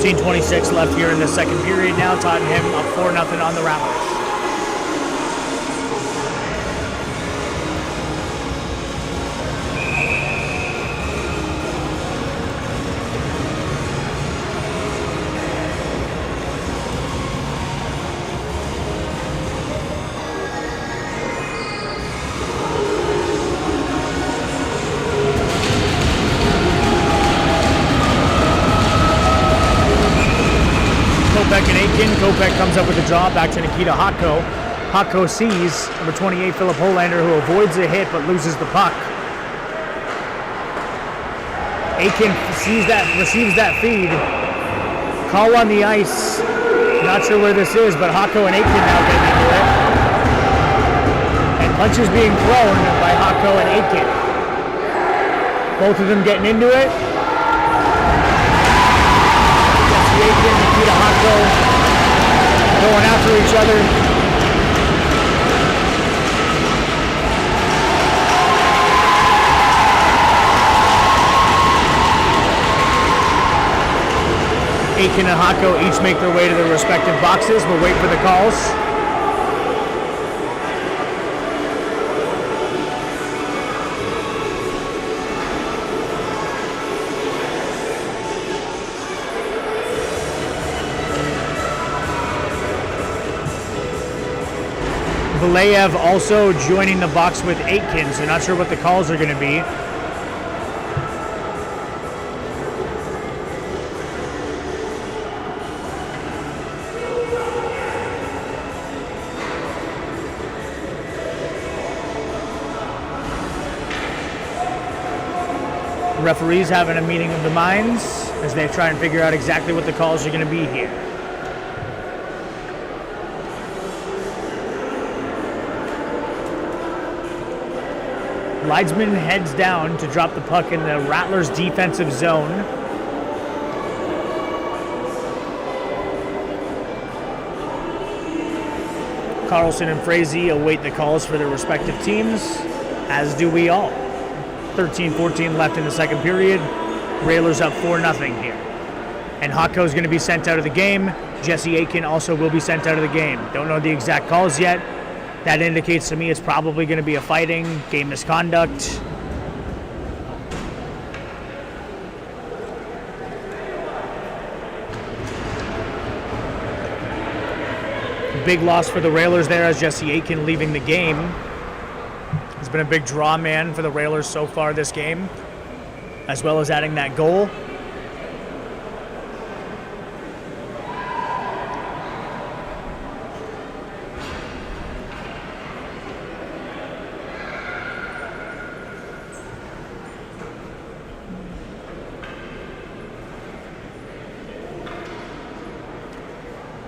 .26 left here in the second period now. Tottenham up 4-0 on the Rattlers. Kopech comes up with a draw back to Nikita Hotko. Hotko sees number 28 Philip Holander, who avoids a hit but loses the puck. Aiken sees that, receives that feed. Call on the ice. Not sure where this is, but Hotko and Aiken now getting into it. And punches being thrown by Hotko and Aiken. Both of them getting into it. Aiken, Nikita Hotko going after each other. Aiken and Hotko each make their way to their respective boxes. We'll wait for the calls. Belayev also joining the box with Aitken, so not sure what the calls are going to be. Referees having a meeting of the minds as they try and figure out exactly what the calls are going to be here. Leidsman heads down to drop the puck in the Rattlers defensive zone. Carlson and Frazee await the calls for their respective teams, as do we all. 13-14 left in the second period. Railers up 4-0 here. And Hotko is going to be sent out of the game. Jesse Aiken also will be sent out of the game. Don't know the exact calls yet. That indicates to me it's probably going to be a fighting, game misconduct. Big loss for the Railers there as Jesse Aiken leaving the game. He's been a big draw man for the Railers so far this game, as well as adding that goal.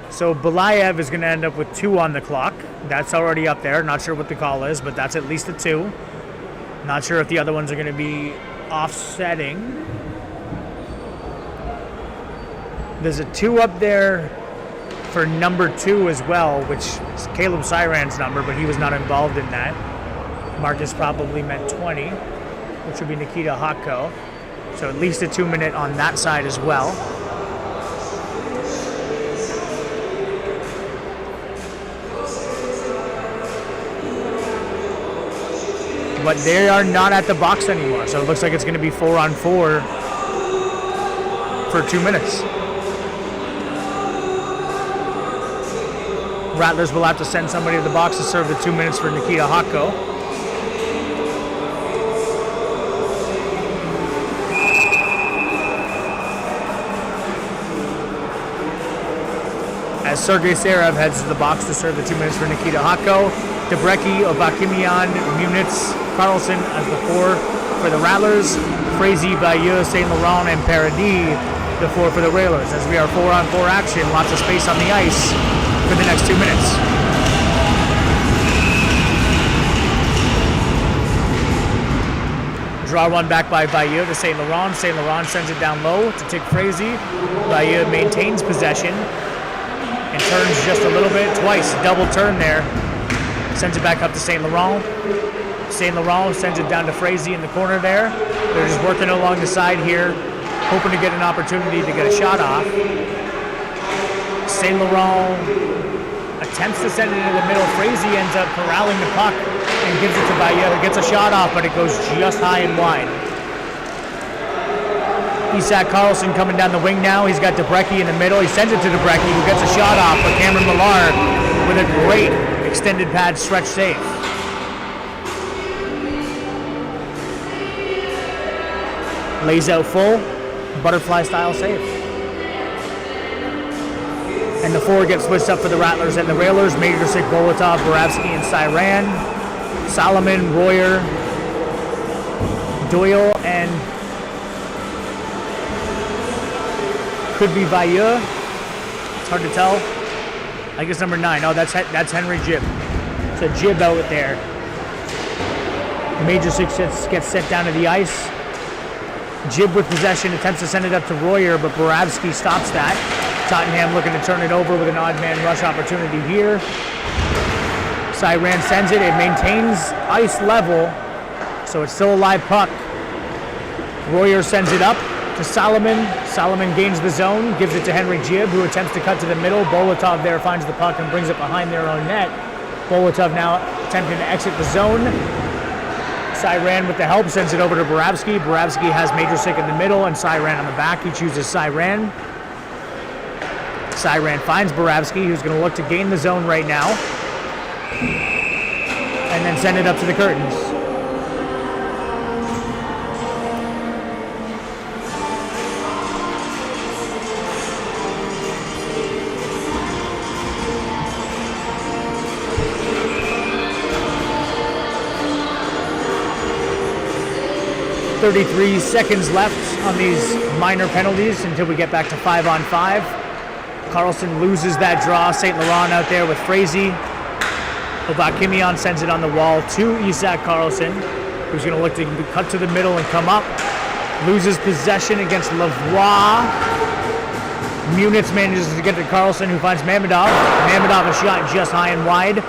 So Belayev is going to end up with 2 on the clock. That's already up there. Not sure what the call is, but that's at least a 2. Not sure if the other ones are going to be offsetting. There's a 2 up there for number 2 as well, which is Caleb Siran's number, but he was not involved in that. Marcus probably meant 20, which would be Nikita Hotko. So at least a 2-minute on that side as well. But they are not at the box anymore, so it looks like it's going to be 4-on-4 for 2 minutes. Rattlers will have to send somebody to the box to serve the 2 minutes for Nikita Hotko. As Sergei Serev heads to the box to serve the 2 minutes for Nikita Hotko. Debrecki, Obakimian, Munitz, Carlson as the 4 for the Rattlers. Frazee, Bayeux, Saint Laurent, and Paradis, the 4 for the Railers. As we are 4-on-4 action, lots of space on the ice for the next 2 minutes. Draw one back by Bayeux to Saint Laurent. Saint Laurent sends it down low to Tick Frazee. Bayeux maintains possession and turns just a little bit, twice, double turn there. Sends it back up to Saint Laurent. Saint Laurent sends it down to Frazee in the corner there. They're just working along the side here, hoping to get an opportunity to get a shot off. Saint Laurent attempts to send it into the middle. Frazee ends up corralling the puck and gives it to Bayeux. Gets a shot off, but it goes just high and wide. Isak Carlson coming down the wing now. He's got Debrecki in the middle. He sends it to Debrecki, who gets a shot off, but Cameron Millar with a great extended pad stretch save. Lays out full, butterfly style save. And the 4 gets switched up for the Rattlers and the Railers. Majorsic, Bolotov, Boravsky, and Siran. Solomon, Royer, Doyle, and could be Bayeux. It's hard to tell. I guess number 9. Oh, that's Henry Jib. So Jib out there. Major 6 gets set down to the ice. Jib with possession attempts to send it up to Royer, but Boravsky stops that. Tottenham looking to turn it over with an odd man rush opportunity here. Siran sends it. It maintains ice level, so it's still a live puck. Royer sends it up to Solomon. Solomon gains the zone, gives it to Henry Jib, who attempts to cut to the middle. Bolotov there finds the puck and brings it behind their own net. Bolotov now attempting to exit the zone. Siran with the help sends it over to Boravsky. Boravsky has Majorsic in the middle and Siran on the back. He chooses Siran. Siran finds Boravsky, who's going to look to gain the zone right now. And then send it up to the curtains. .33 seconds left on these minor penalties until we get back to 5-on-5. Carlson loses that draw. St. Laurent out there with Frazee. Obakimian sends it on the wall to Isak Carlson, who's going to look to cut to the middle and come up. Loses possession against Lavoie. Munitz manages to get to Carlson, who finds Mamedov. Mamedov a shot just high and wide,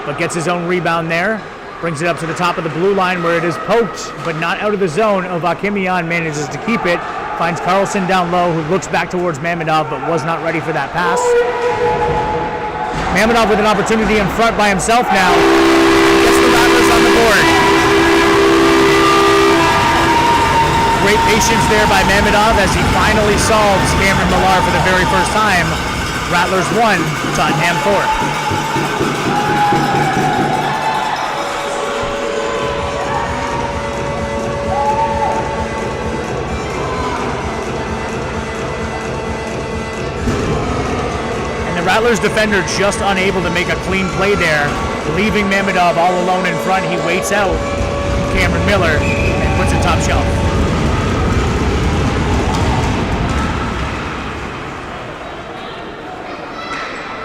but gets his own rebound there. Brings it up to the top of the blue line where it is poked, but not out of the zone. Obakimian manages to keep it. Finds Carlson down low, who looks back towards Mamedov, but was not ready for that pass. Mamedov with an opportunity in front by himself now. Gets the Rattlers on the board. Great patience there by Mamedov as he finally solves Cameron Millar for the very first time. Rattlers 1, Tottenham 4. Rattlers defender just unable to make a clean play there, leaving Mamedov all alone in front. He waits out Cameron Miller and puts it top shelf.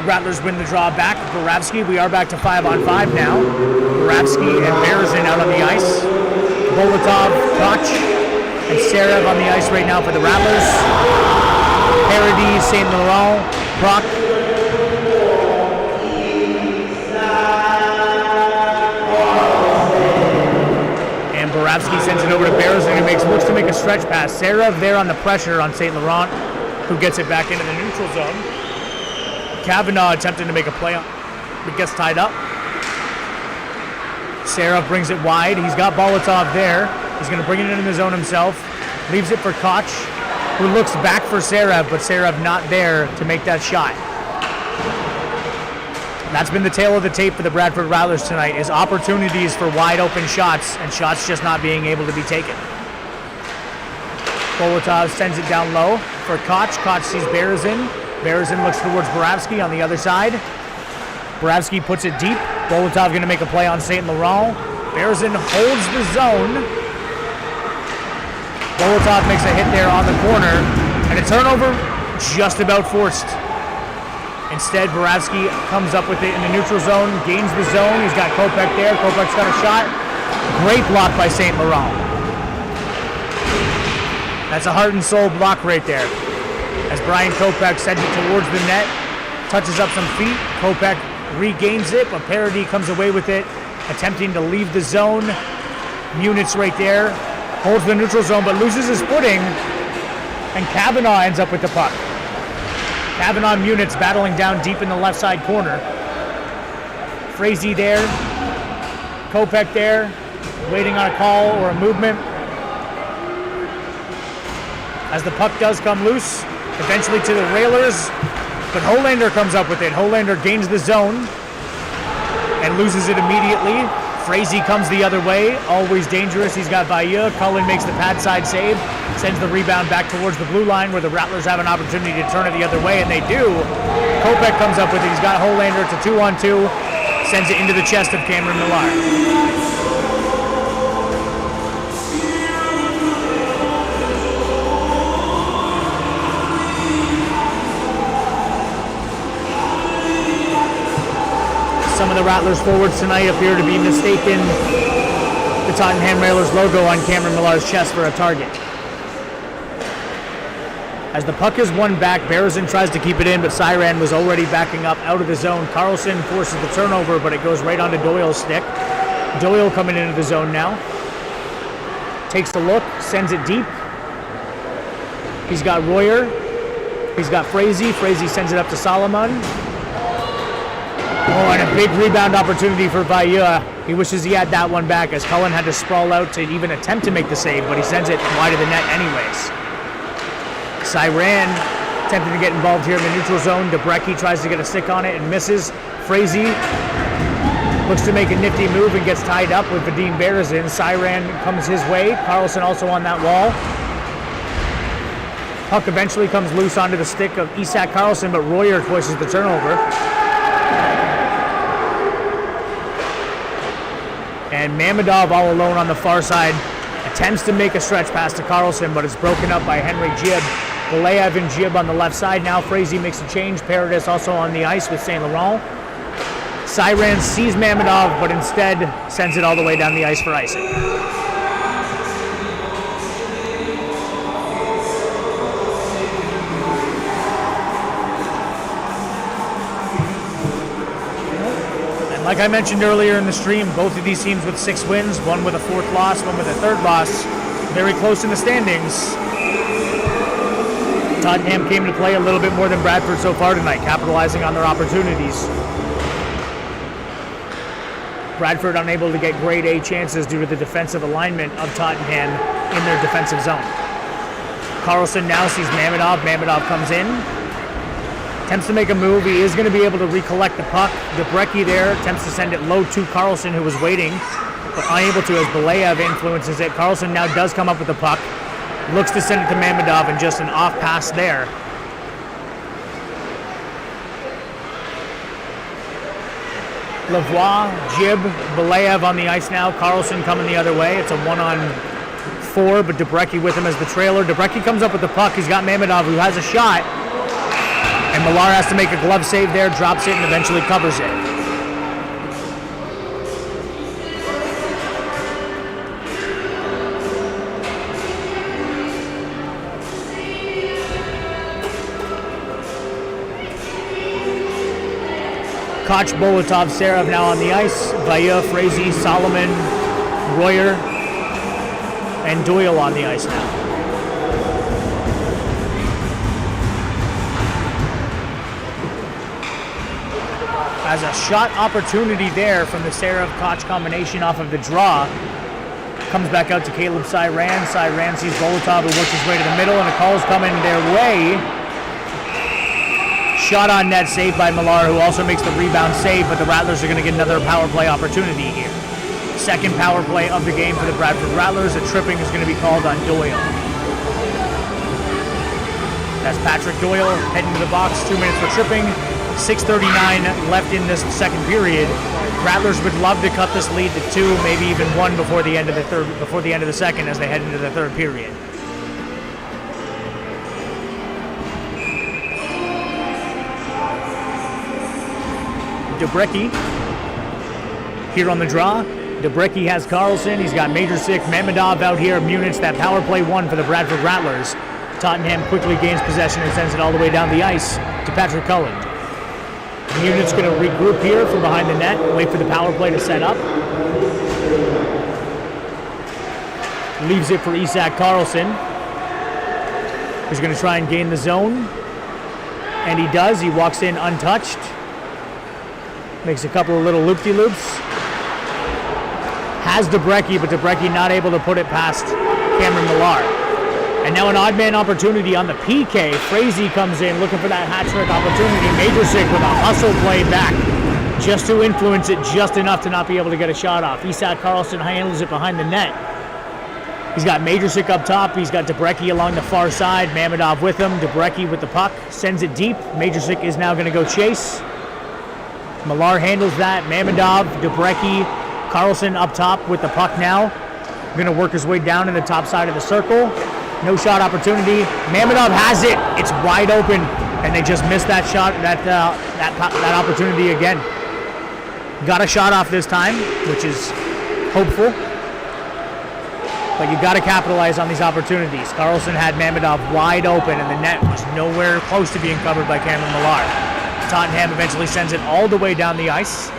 Rattlers win the draw back. Boravsky, we are back to 5-on-5 now. Boravsky and Berezin out on the ice. Bolotov, Koch, and Serev on the ice right now for the Rattlers. Paradis, Saint Laurent, Brock, Boravsky sends it over to Berezin, who looks to make a stretch pass. Serev there on the pressure on St. Laurent, who gets it back into the neutral zone. Kavanaugh attempting to make a play, but gets tied up. Serev brings it wide. He's got Bolotov there. He's going to bring it in the zone himself. Leaves it for Koch, who looks back for Serev, but Serev not there to make that shot. That's been the tale of the tape for the Bradford Rattlers tonight, is opportunities for wide open shots and shots just not being able to be taken. Bolotov sends it down low for Koch. Koch sees Berezin. Berezin looks towards Boravsky on the other side. Boravsky puts it deep. Bolotov going to make a play on St. Laurent. Berezin holds the zone. Bolotov makes a hit there on the corner, and a turnover just about forced. Instead, Boravsky comes up with it in the neutral zone, gains the zone. He's got Kopech there. Kopech's got a shot. Great block by St. Laurent. That's a heart and soul block right there. As Brian Kopech sends it towards the net, touches up some feet. Kopech regains it, but Parody comes away with it, attempting to leave the zone. Munitz right there. Holds the neutral zone, but loses his footing, and Kavanaugh ends up with the puck. Kavanaugh and Munitz battling down deep in the left side corner. Frazee there, Kopech there, waiting on a call or a movement. As the puck does come loose, eventually to the railers, but Holander comes up with it. Holander gains the zone and loses it immediately. Frazee comes the other way, always dangerous. He's got Bayeux. Cullen makes the pad side save, sends the rebound back towards the blue line where the Rattlers have an opportunity to turn it the other way, and they do. Kopech comes up with it. He's got Holander. It's a 2-on-2. Sends it into the chest of Cameron Millar. Some of the Rattlers forwards tonight appear to be mistaken the Tottenham Railers logo on Cameron Millar's chest for a target. As the puck is won back, Berezin tries to keep it in, but Siran was already backing up out of the zone. Carlson forces the turnover, but it goes right onto Doyle's stick. Doyle coming into the zone now. Takes the look, sends it deep. He's got Royer. He's got Frazee. Frazee sends it up to Solomon. Oh, and a big rebound opportunity for Bayeux. He wishes he had that one back as Cullen had to sprawl out to even attempt to make the save, but he sends it wide of the net anyways. Siran attempting to get involved here in the neutral zone. Debrecki tries to get a stick on it and misses. Frazee looks to make a nifty move and gets tied up with Vadim Berezin. Siran comes his way. Carlson also on that wall. Puck eventually comes loose onto the stick of Isak Carlson, but Royer forces the turnover. And Mamedov all alone on the far side attempts to make a stretch pass to Carlson, but it's broken up by Henry Gibb. Belayev and Gibb on the left side now. Frazee makes a change. Paradis also on the ice with St. Laurent. Siran sees Mamedov, but instead sends it all the way down the ice for icing. Like I mentioned earlier in the stream, both of these teams with 6 wins, one with a 4th loss, one with a 3rd loss, very close in the standings. Tottenham came to play a little bit more than Bradford so far tonight, capitalizing on their opportunities. Bradford unable to get grade A chances due to the defensive alignment of Tottenham in their defensive zone. Carlson now sees Mamedov. Mamedov comes in. Attempts to make a move. He is going to be able to recollect the puck. Debrecki there attempts to send it low to Carlson, who was waiting, but unable to as Belayev influences it. Carlson now does come up with the puck. Looks to send it to Mamedov, and just an off pass there. Lavoie, Gibb, Belayev on the ice now. Carlson coming the other way. It's a 1-on-4, but Debrecki with him as the trailer. Debrecki comes up with the puck. He's got Mamedov, who has a shot. And Millar has to make a glove save there, drops it, and eventually covers it. Koch, Bolotov, Serev now on the ice. Bayeux, Frazee, Solomon, Royer. And Doyle on the ice now. As a shot opportunity there from the Sarev-Koch combination off of the draw. Comes back out to Caleb Cyran. Cyran sees Bolotov, who works his way to the middle, and a call's coming their way. Shot on net, saved by Millar, who also makes the rebound save, but the Rattlers are going to get another power play opportunity here. Second power play of the game for the Bradford Rattlers. A tripping is going to be called on Doyle. That's Patrick Doyle heading to the box, 2 minutes for tripping. 6:39 left in this second period. Rattlers would love to cut this lead to 2, maybe even 1 before the end of the second as they head into the third period. Debrecki here on the draw. Debrecki has Carlson. He's got Majorsic, Mamedov out here. Munich, that power play 1 for the Bradford Rattlers. Tottenham quickly gains possession and sends it all the way down the ice to Patrick Cullen. Munich's going to regroup here from behind the net, wait for the power play to set up. Leaves it for Isak Carlson, who's going to try and gain the zone. And he does. He walks in untouched. Makes a couple of little loop-de-loops. Has Debrecki, but Debrecki not able to put it past Cameron Millar. And now an odd man opportunity on the PK. Frazee comes in looking for that hat-trick opportunity. Majorsic with a hustle play back just to influence it just enough to not be able to get a shot off. Isak Carlson handles it behind the net. He's got Majorsic up top. He's got Debrecki along the far side. Mamedov with him. Debrecki with the puck. Sends it deep. Majorsic is now going to go chase. Millar handles that. Mamedov, Debrecki, Carlson up top with the puck now. Going to work his way down in the top side of the circle. No shot opportunity. Mamedov has it. It's wide open, and they just missed that shot, that opportunity again. Got a shot off this time, which is hopeful. But you got to capitalize on these opportunities. Carlson had Mamedov wide open, and the net was nowhere close to being covered by Cameron Millar. Tottenham eventually sends it all the way down the ice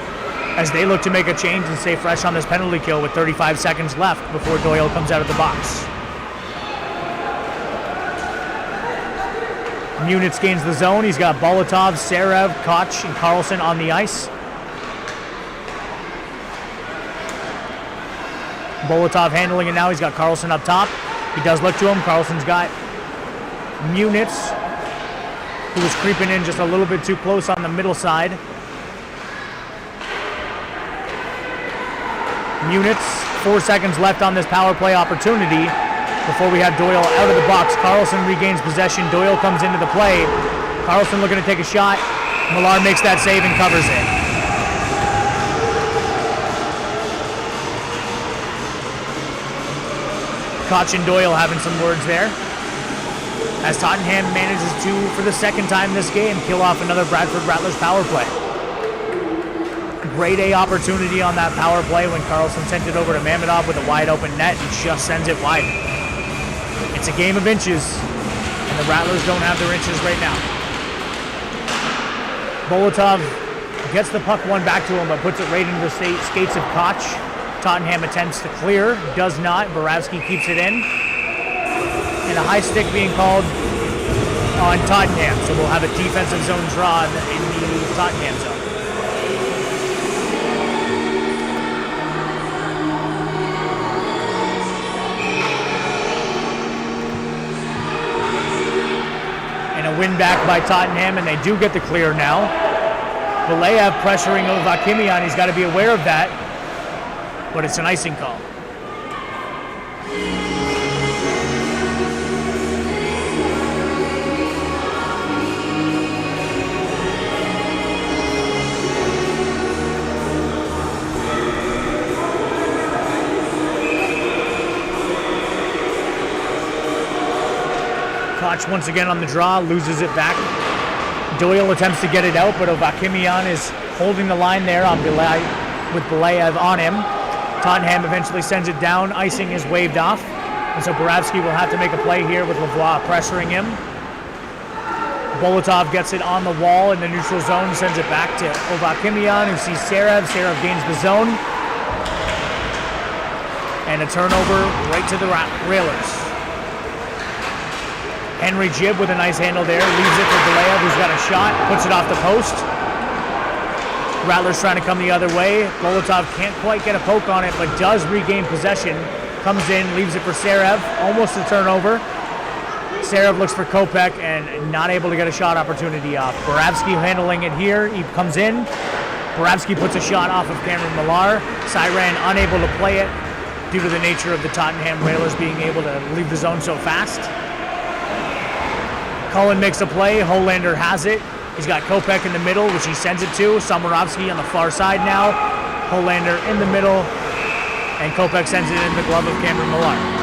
as they look to make a change and stay fresh on this penalty kill with 35 seconds left before Doyle comes out of the box. Munich gains the zone. He's got Bolotov, Sarev, Koch, and Carlson on the ice. Bolotov handling it now. He's got Carlson up top. He does look to him. Carlson's got Munich, who was creeping in just a little bit too close on the middle side. Munich, 4 seconds left on this power play opportunity before we have Doyle out of the box. Carlson regains possession. Doyle comes into the play. Carlson looking to take a shot. Millar makes that save and covers it. Koch and Doyle having some words there, as Tottenham manages to, for the second time this game, kill off another Bradford Rattlers power play. Grade A opportunity on that power play when Carlson sent it over to Mamedov with a wide open net and just sends it wide. It's a game of inches, and the Rattlers don't have their inches right now. Bolotov gets the puck one back to him, but puts it right into the skates of Koch. Tottenham attempts to clear, does not. Boravsky keeps it in. And a high stick being called on Tottenham, so we'll have a defensive zone draw in the Tottenham zone. And a win back by Tottenham, and they do get the clear now. Belayev pressuring Ovakimian. He's got to be aware of that, but it's an icing call. Koch once again on the draw, loses it back. Doyle attempts to get it out, but Ovakimian is holding the line there on with Belayev on him. Tottenham eventually sends it down. Icing is waved off, and so Boravsky will have to make a play here with Lavoie pressuring him. Bolotov gets it on the wall in the neutral zone, sends it back to Ovakimian, who sees Sarev. Sarev gains the zone. And a turnover right to the Railers. Henry Jibb with a nice handle there. Leaves it for Belea, who's got a shot. Puts it off the post. Rattlers trying to come the other way. Bolotov can't quite get a poke on it, but does regain possession. Comes in, leaves it for Serev. Almost a turnover. Serev looks for Kopech and not able to get a shot opportunity off. Boravsky handling it here. He comes in. Boravsky puts a shot off of Cameron Millar. Siran unable to play it due to the nature of the Tottenham Railers being able to leave the zone so fast. Cullen makes a play. Holander has it. He's got Kopech in the middle, which he sends it to. Samarovsky on the far side now. Holander in the middle. And Kopech sends it in the glove of Cameron Millar.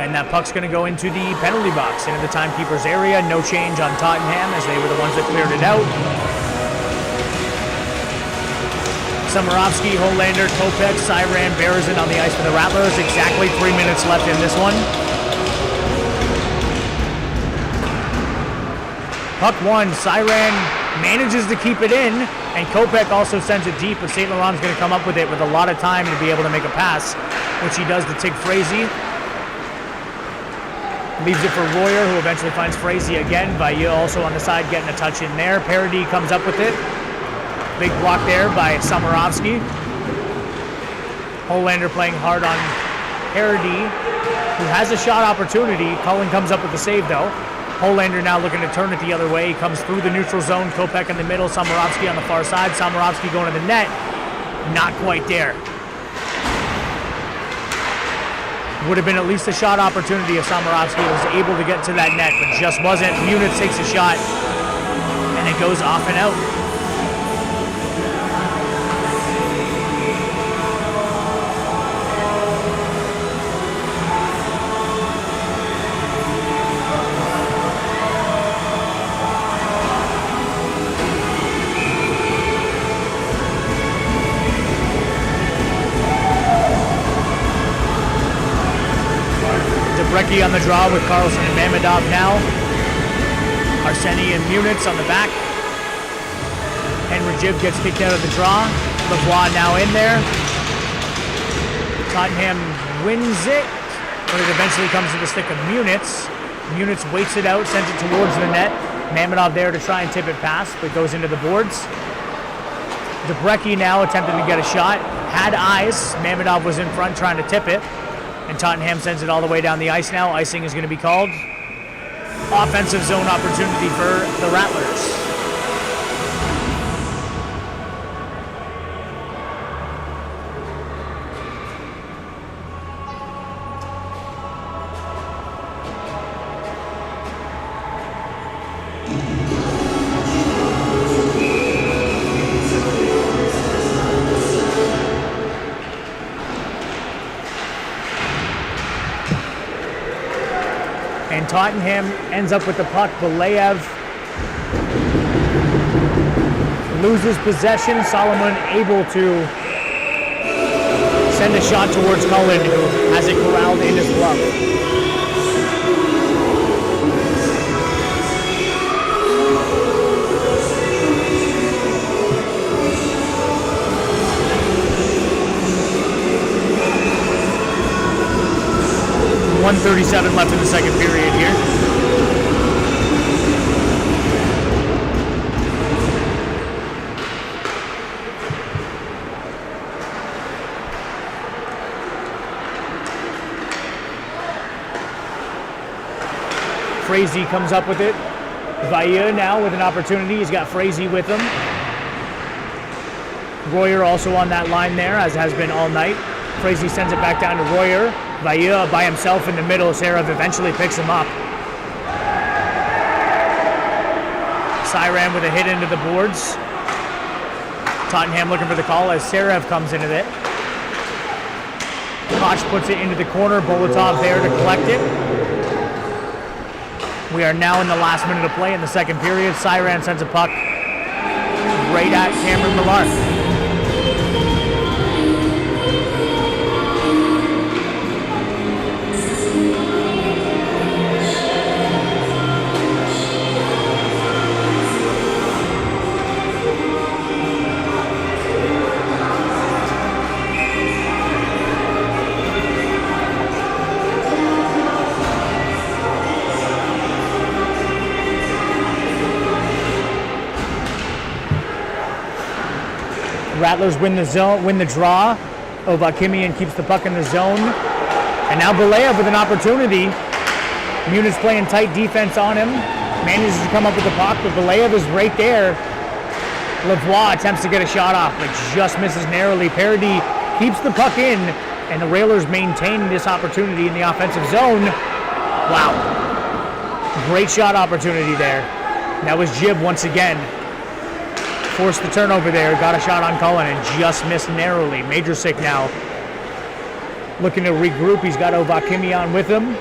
And that puck's going to go into the penalty box, into the timekeeper's area. No change on Tottenham, as they were the ones that cleared it out. Samarovsky, Holander, Kopech, Siran, Berezin on the ice for the Rattlers. Exactly 3 minutes left in this one. Puck one, Siran manages to keep it in, and Kopech also sends it deep, but St. Laurent's going to come up with it with a lot of time to be able to make a pass, which he does to Tig Frazee. Leaves it for Royer, who eventually finds Frazee again. Vailleux also on the side getting a touch in there. Parody comes up with it. Big block there by Samarovsky. Holander playing hard on Parody, who has a shot opportunity. Cullen comes up with the save though. Holander now looking to turn it the other way. He comes through the neutral zone. Kopech in the middle. Samarovsky on the far side. Samarovsky going to the net. Not quite there. Would have been at least a shot opportunity if Samarovsky was able to get to that net, but just wasn't. Muniz takes a shot, and it goes off and out. Brecky on the draw with Carlson and Mamedov now. Arseni and Muniz on the back. Henry Jibb gets kicked out of the draw. Lavoie now in there. Tottenham wins it, but it eventually comes to the stick of Muniz. Muniz waits it out, sends it towards the net. Mamedov there to try and tip it past, but goes into the boards. Debrecki now attempting to get a shot. Had eyes. Mamedov was in front trying to tip it. And Tottenham sends it all the way down the ice now. Icing is going to be called. Offensive zone opportunity for the Rattlers. And Tottenham ends up with the puck. Belayev loses possession. Solomon able to send a shot towards Cullen, who has it corralled in his glove. .137 left in the second period here. Frazee comes up with it. Vailleux now with an opportunity. He's got Frazee with him. Royer also on that line there, as has been all night. Frazee sends it back down to Royer. Vailleux by himself in the middle. Serev eventually picks him up. Siran with a hit into the boards. Tottenham looking for the call as Serev comes into it. Koch puts it into the corner. Bolotov there to collect it. We are now in the last minute of play in the second period. Siran sends a puck right right at Cameron Millar. Rattlers win the zone, win the draw. Ovakimian keeps the puck in the zone. And now Belayev with an opportunity. Muniz playing tight defense on him. Manages to come up with the puck, but Belayev is right there. Lavoie attempts to get a shot off, but just misses narrowly. Parody keeps the puck in, and the Railers maintain this opportunity in the offensive zone. Wow. Great shot opportunity there. That was Jib once again. Forced the turnover there, got a shot on Cullen and just missed narrowly. Majorsic now looking to regroup. He's got Ovakimian with him,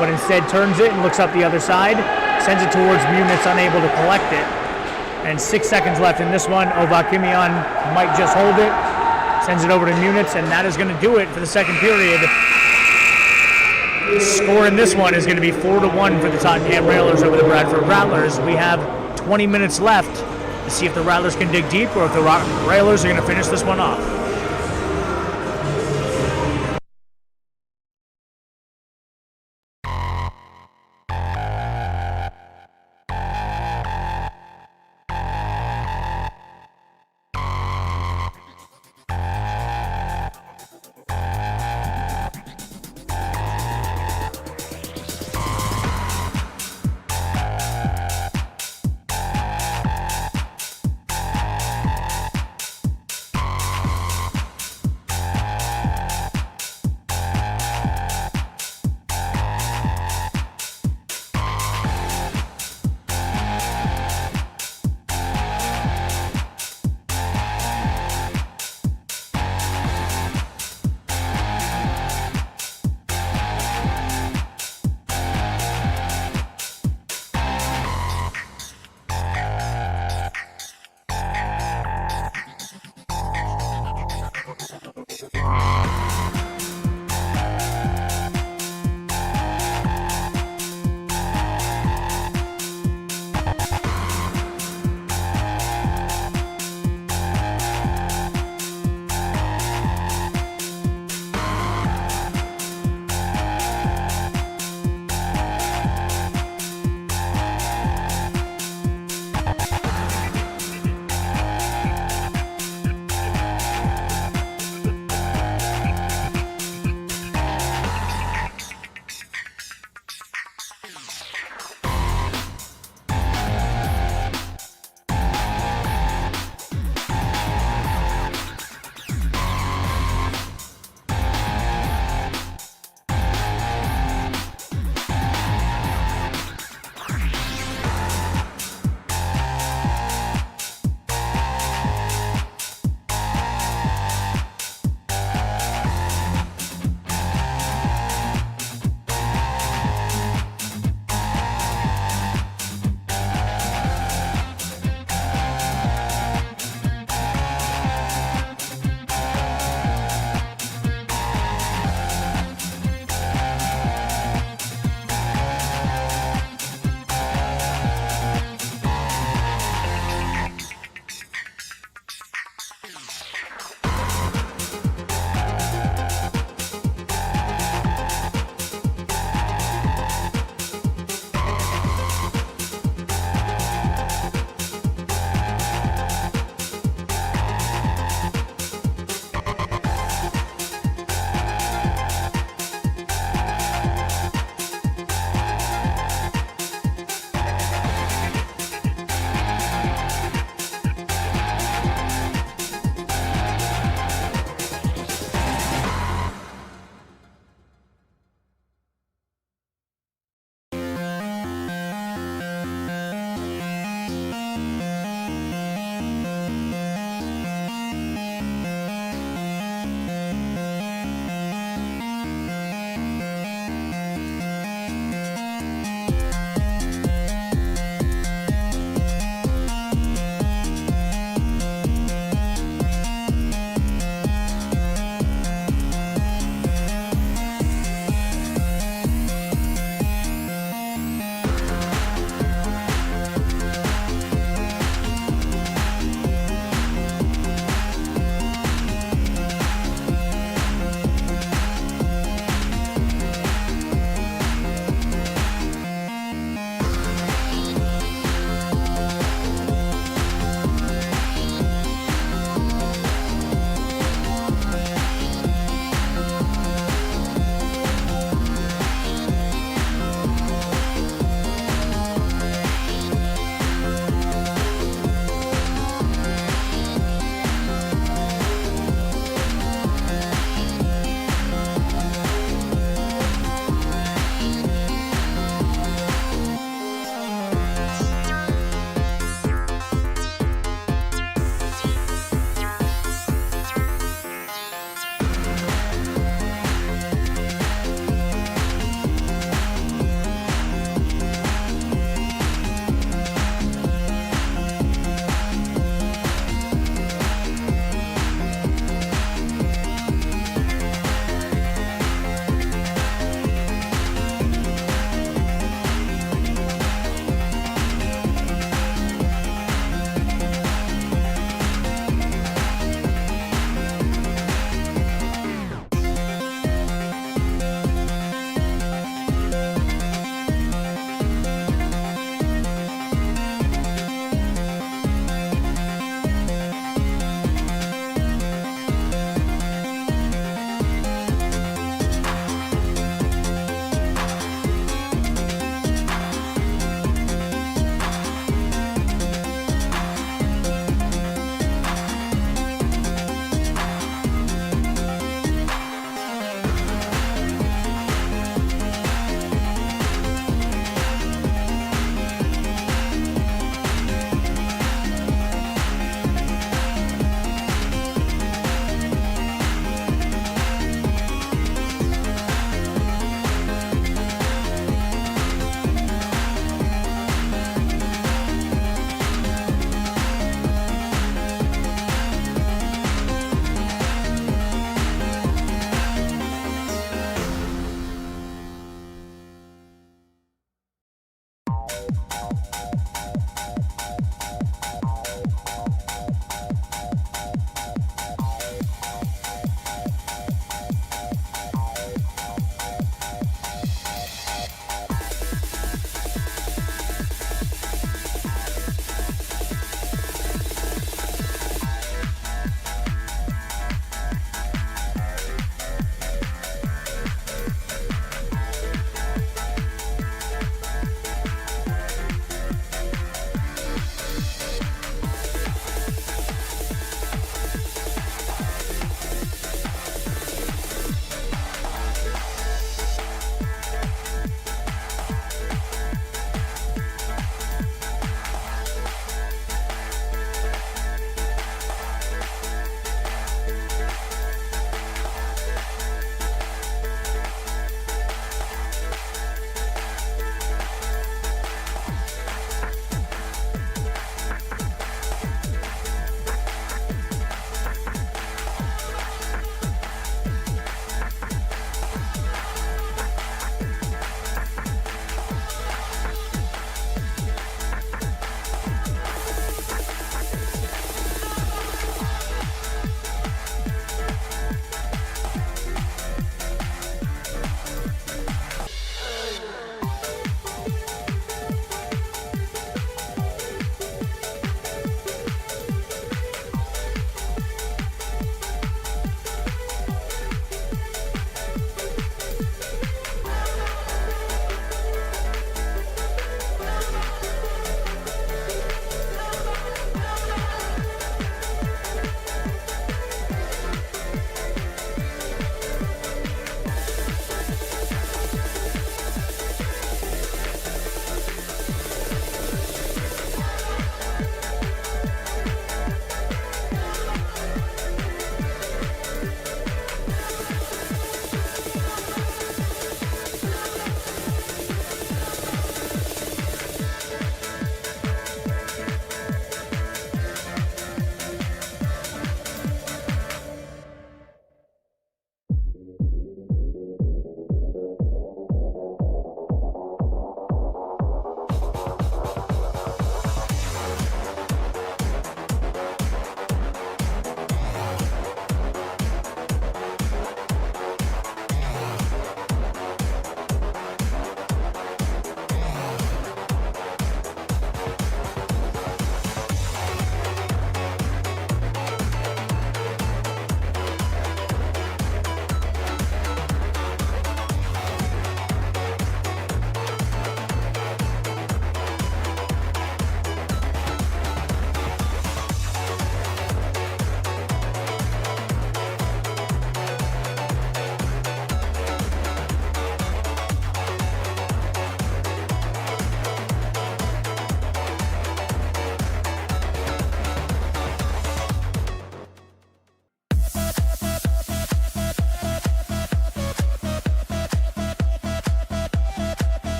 but instead turns it and looks up the other side, sends it towards Muniz, unable to collect it. And 6 seconds left in this one. Ovakimian might just hold it, sends it over to Muniz, and that is going to do it for the second period. The score in this one is going to be 4-1 for the Tottenham Railers over the Bradford Rattlers. We have 20 minutes left to see if the Rattlers can dig deep or if the Railers are going to finish this one off.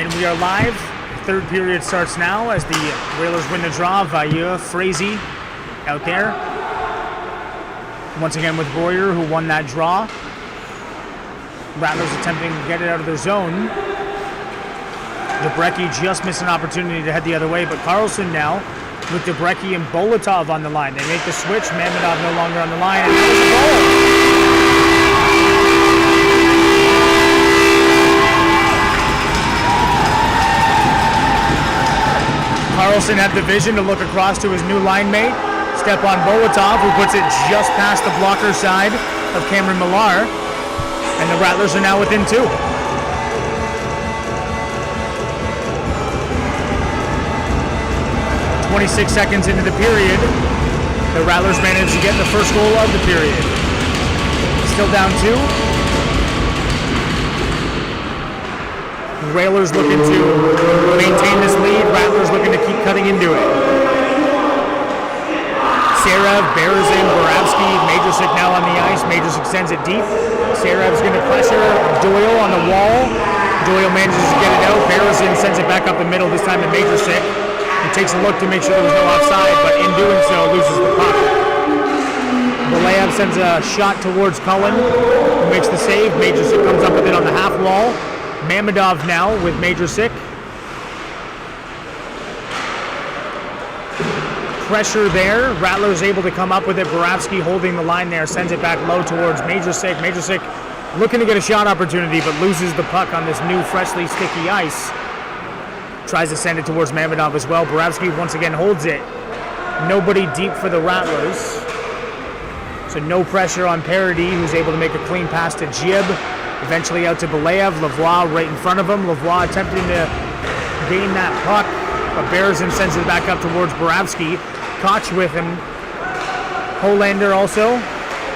And we are live. Third period starts now as the Railers win the draw. Vailleux, Frazee out there. Once again with Royer, who won that draw. Rattlers attempting to get it out of their zone. Debrecki just missed an opportunity to head the other way, but Carlson now with Debrecki and Bolotov on the line. They make the switch. Mamedov no longer on the line, and that was a goal. Carlson had the vision to look across to his new line mate, step on Bolotov, who puts it just past the blocker side of Cameron Millar, and the Rattlers are now within 2. "26 seconds into the period, the Rattlers managed to get the first goal of the period. Still down 2. Railers looking to maintain this lead. Rattlers looking to keep cutting into it. Serev, Berezin, Borowski, Majorsic now on the ice. Majorsic sends it deep. Serev's going to pressure Doyle on the wall. Doyle manages to get it out. Berezin sends it back up the middle, this time to Majorsic. He takes a look to make sure there was no offside, but in doing so, loses the puck. Belayev sends a shot towards Cullen, who makes the save. Majorsic comes up with it on the half wall. Mamedov now with Majorsic. Pressure there. Rattlers able to come up with it. Borowski holding the line there, sends it back low towards Majorsic. Majorsic looking to get a shot opportunity, but loses the puck on this new freshly sticky ice. Tries to send it towards Mamedov as well. Borowski once again holds it. Nobody deep for the Rattlers. So no pressure on Parody, who's able to make a clean pass to Jib. Eventually out to Belayev. Lavoie right in front of him. Lavoie attempting to gain that puck, but Berezin sends it back up towards Borowski. Koch with him. Holander also.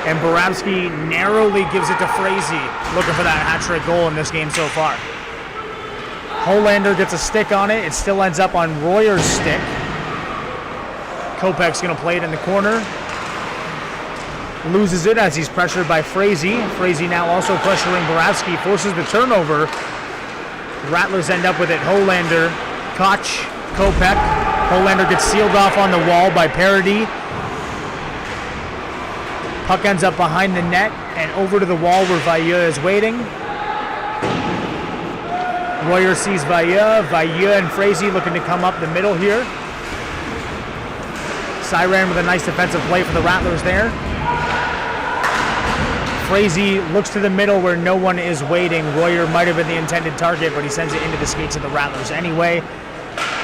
And Borowski narrowly gives it to Frazee, looking for that hat-trick goal in this game so far. Holander gets a stick on it. It still ends up on Royer's stick. Kopech's going to play it in the corner. Loses it as he's pressured by Frazee. Frazee now also pressuring Borowski, forces the turnover. Rattlers end up with it. Holander, Koch, Kopech. Holander gets sealed off on the wall by Parody. Puck ends up behind the net and over to the wall where Vailleux is waiting. Royer sees Vailleux. Vailleux and Frazee looking to come up the middle here. Siren with a nice defensive play for the Rattlers there. Frazee looks to the middle where no one is waiting. Royer might have been the intended target, but he sends it into the skates of the Rattlers anyway.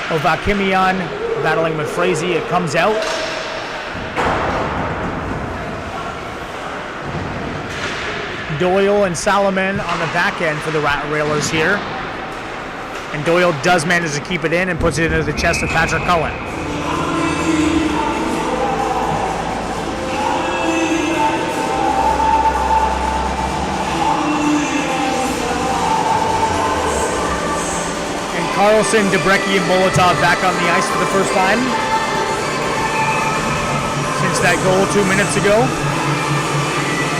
Ovakimian battling with Frazee. It comes out. Doyle and Salomon on the back end for the Railers here. And Doyle does manage to keep it in and puts it into the chest of Patrick Cullen. Carlson, Debrecki, and Bolotov back on the ice for the first time since that goal 2 minutes ago.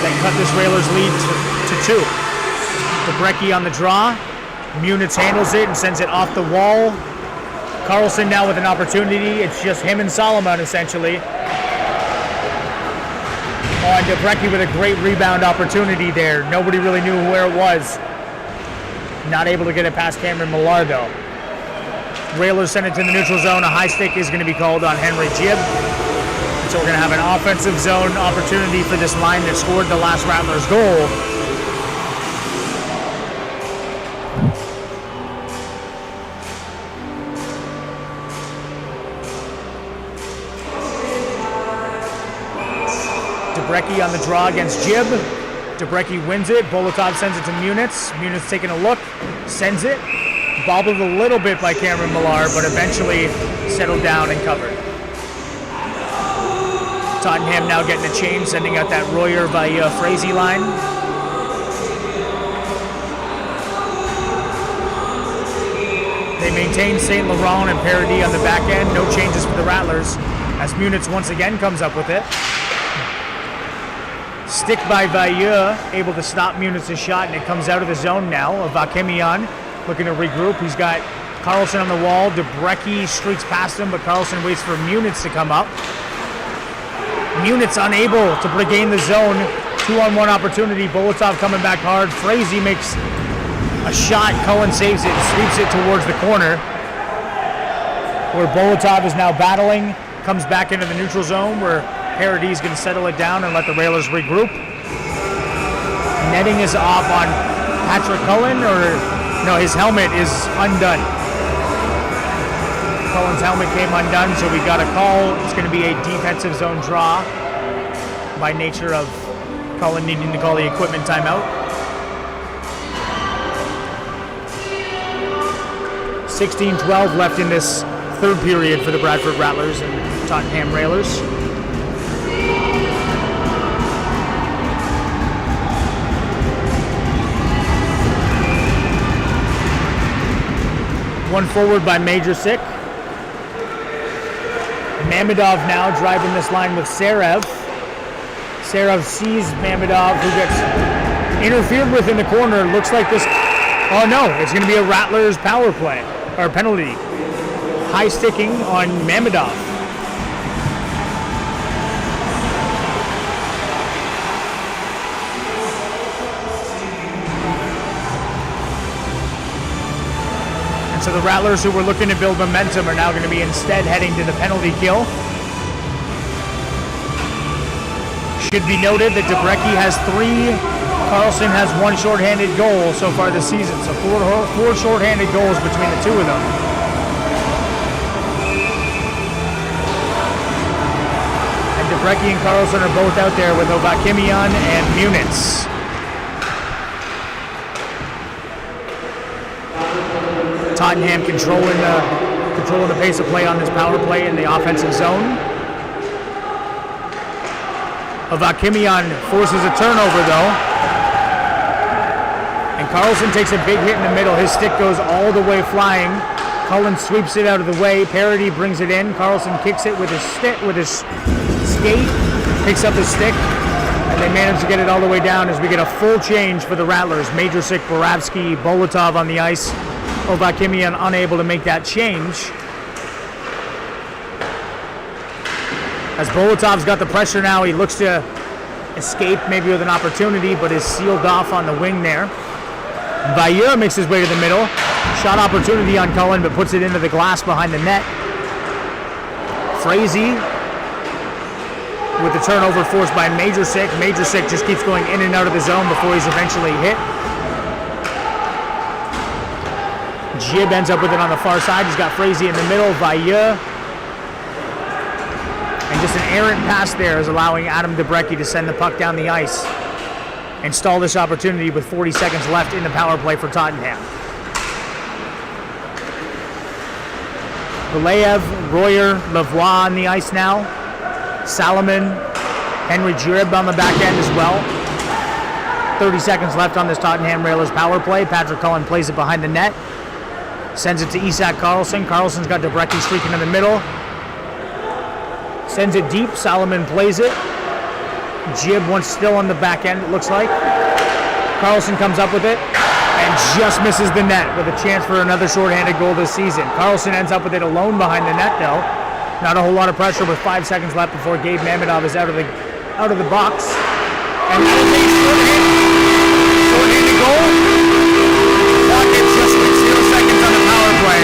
They cut this Railers lead to 2. Debrecki on the draw. Munitz handles it and sends it off the wall. Carlson now with an opportunity. It's just him and Solomon essentially. Oh, and Debrecki with a great rebound opportunity there. Nobody really knew where it was. Not able to get it past Cameron Millar though. Railers send it to the neutral zone. A high stick is going to be called on Henry Jib. So we're going to have an offensive zone opportunity for this line that scored the last Rattlers goal. Debrecki on the draw against Jib. Debrecki wins it. Bolotov sends it to Munitz. Munitz taking a look, sends it. Bobbled a little bit by Cameron Millar, but eventually settled down and covered. Tottenham now getting a change, sending out that Royer Vailleux Frazee line. They maintain St. Laurent and Parody on the back end. No changes for the Rattlers as Munitz once again comes up with it. Stick by Vailleux, able to stop Munitz's shot, and it comes out of the zone now. Vakimian looking to regroup. He's got Carlson on the wall. Debrecki streaks past him, but Carlson waits for Munitz to come up. Munitz unable to regain the zone. 2-on-1 opportunity. Bolotov coming back hard. Frazee makes a shot. Cullen saves it, sweeps it towards the corner, where Bolotov is now battling. Comes back into the neutral zone where Parady's going to settle it down and let the Railers regroup. Netting is off on Patrick Cullen, or no, his helmet is undone. Cullen's helmet came undone, so we got a call. It's going to be a defensive zone draw by nature of Cullen needing to call the equipment timeout. 16-12 left in this third period for the Bradford Rattlers and Tottenham Railers. One forward by Major Sick. Mamedov now driving this line with Serev. Serev sees Mamedov, who gets interfered with in the corner. Looks like this. Oh no, it's going to be a Rattlers power play or penalty. High sticking on Mamedov. And so the Rattlers, who were looking to build momentum, are now going to be instead heading to the penalty kill. Should be noted that Debrecki has 3, Carlson has 1 shorthanded goal so far this season. So four shorthanded goals between the two of them. And Debrecki and Carlson are both out there with Ovakimian and Munitz. Tottenham controlling the pace of play on this power play in the offensive zone. Ovakimian forces a turnover though. And Carlson takes a big hit in the middle. His stick goes all the way flying. Cullen sweeps it out of the way. Parody brings it in. Carlson kicks it with his skate, picks up his stick, and they manage to get it all the way down as we get a full change for the Rattlers. Major Sick, Boravsky, Bolotov on the ice. Ovakimian unable to make that change. As Bolotov's got the pressure now, he looks to escape maybe with an opportunity, but is sealed off on the wing there. Bayeux makes his way to the middle. Shot opportunity on Cullen, but puts it into the glass behind the net. Frazee with the turnover forced by Major Sick. Major Sick just keeps going in and out of the zone before he's eventually hit. Jib ends up with it on the far side. He's got Frazee in the middle. Bayeux. And just an errant pass there is allowing Adam Debrecki to send the puck down the ice and stall this opportunity with 40 seconds left in the power play for Tottenham. Belayev, Royer, Lavoie on the ice now. Salomon, Henry Jib on the back end as well. 30 seconds left on this Tottenham Railers power play. Patrick Cullen plays it behind the net. Sends it to Isak Carlson. Carlson's got Debrecki streaking in the middle. Sends it deep. Salomon plays it. Jib once still on the back end, it looks like. Carlson comes up with it and just misses the net with a chance for another shorthanded goal this season. Carlson ends up with it alone behind the net though. Not a whole lot of pressure with 5 seconds left before Gabe Mamedov is out of the box. And that is a shorthanded goal. Rockets just with 0 seconds on the power play.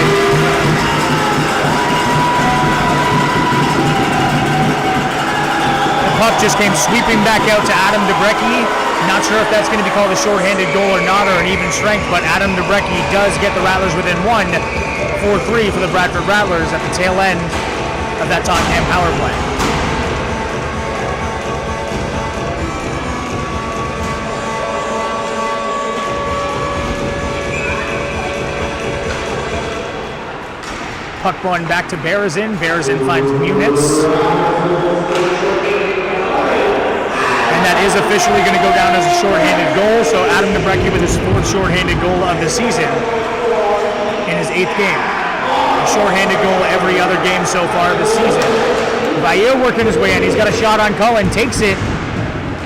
The puck just came sweeping back out to Adam Debrecki. Not sure if that's going to be called a shorthanded goal or not, or an even strength, but Adam Debrecki does get the Rattlers within 1, 4-3 for the Bradford Rattlers at the tail end of that Tottenham power play. Puck going back to Berezin. Berezin finds Munitz. And that is officially going to go down as a shorthanded goal. So Adam Debrecki with his 4th shorthanded goal of the season in his 8th game. A shorthanded goal every other game so far this season. Bayeux working his way in. He's got a shot on Cullen. Takes it.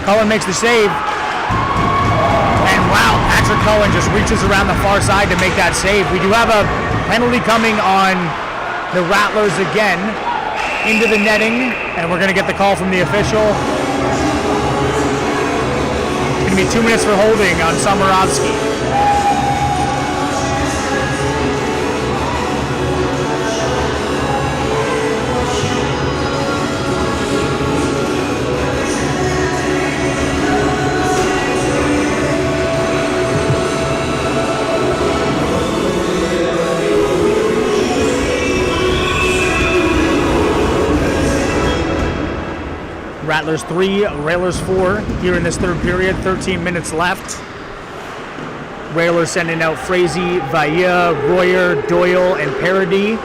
Cullen makes the save. And wow, Patrick Cullen just reaches around the far side to make that save. We do have a penalty coming on the Rattlers again into the netting, and we're going to get the call from the official. It's going to be 2 minutes for holding on Samarovsky. Rattlers 3, Railers 4 here in this third period, 13 minutes left. Railers sending out Frazee, Vailla, Royer, Doyle, and Parody.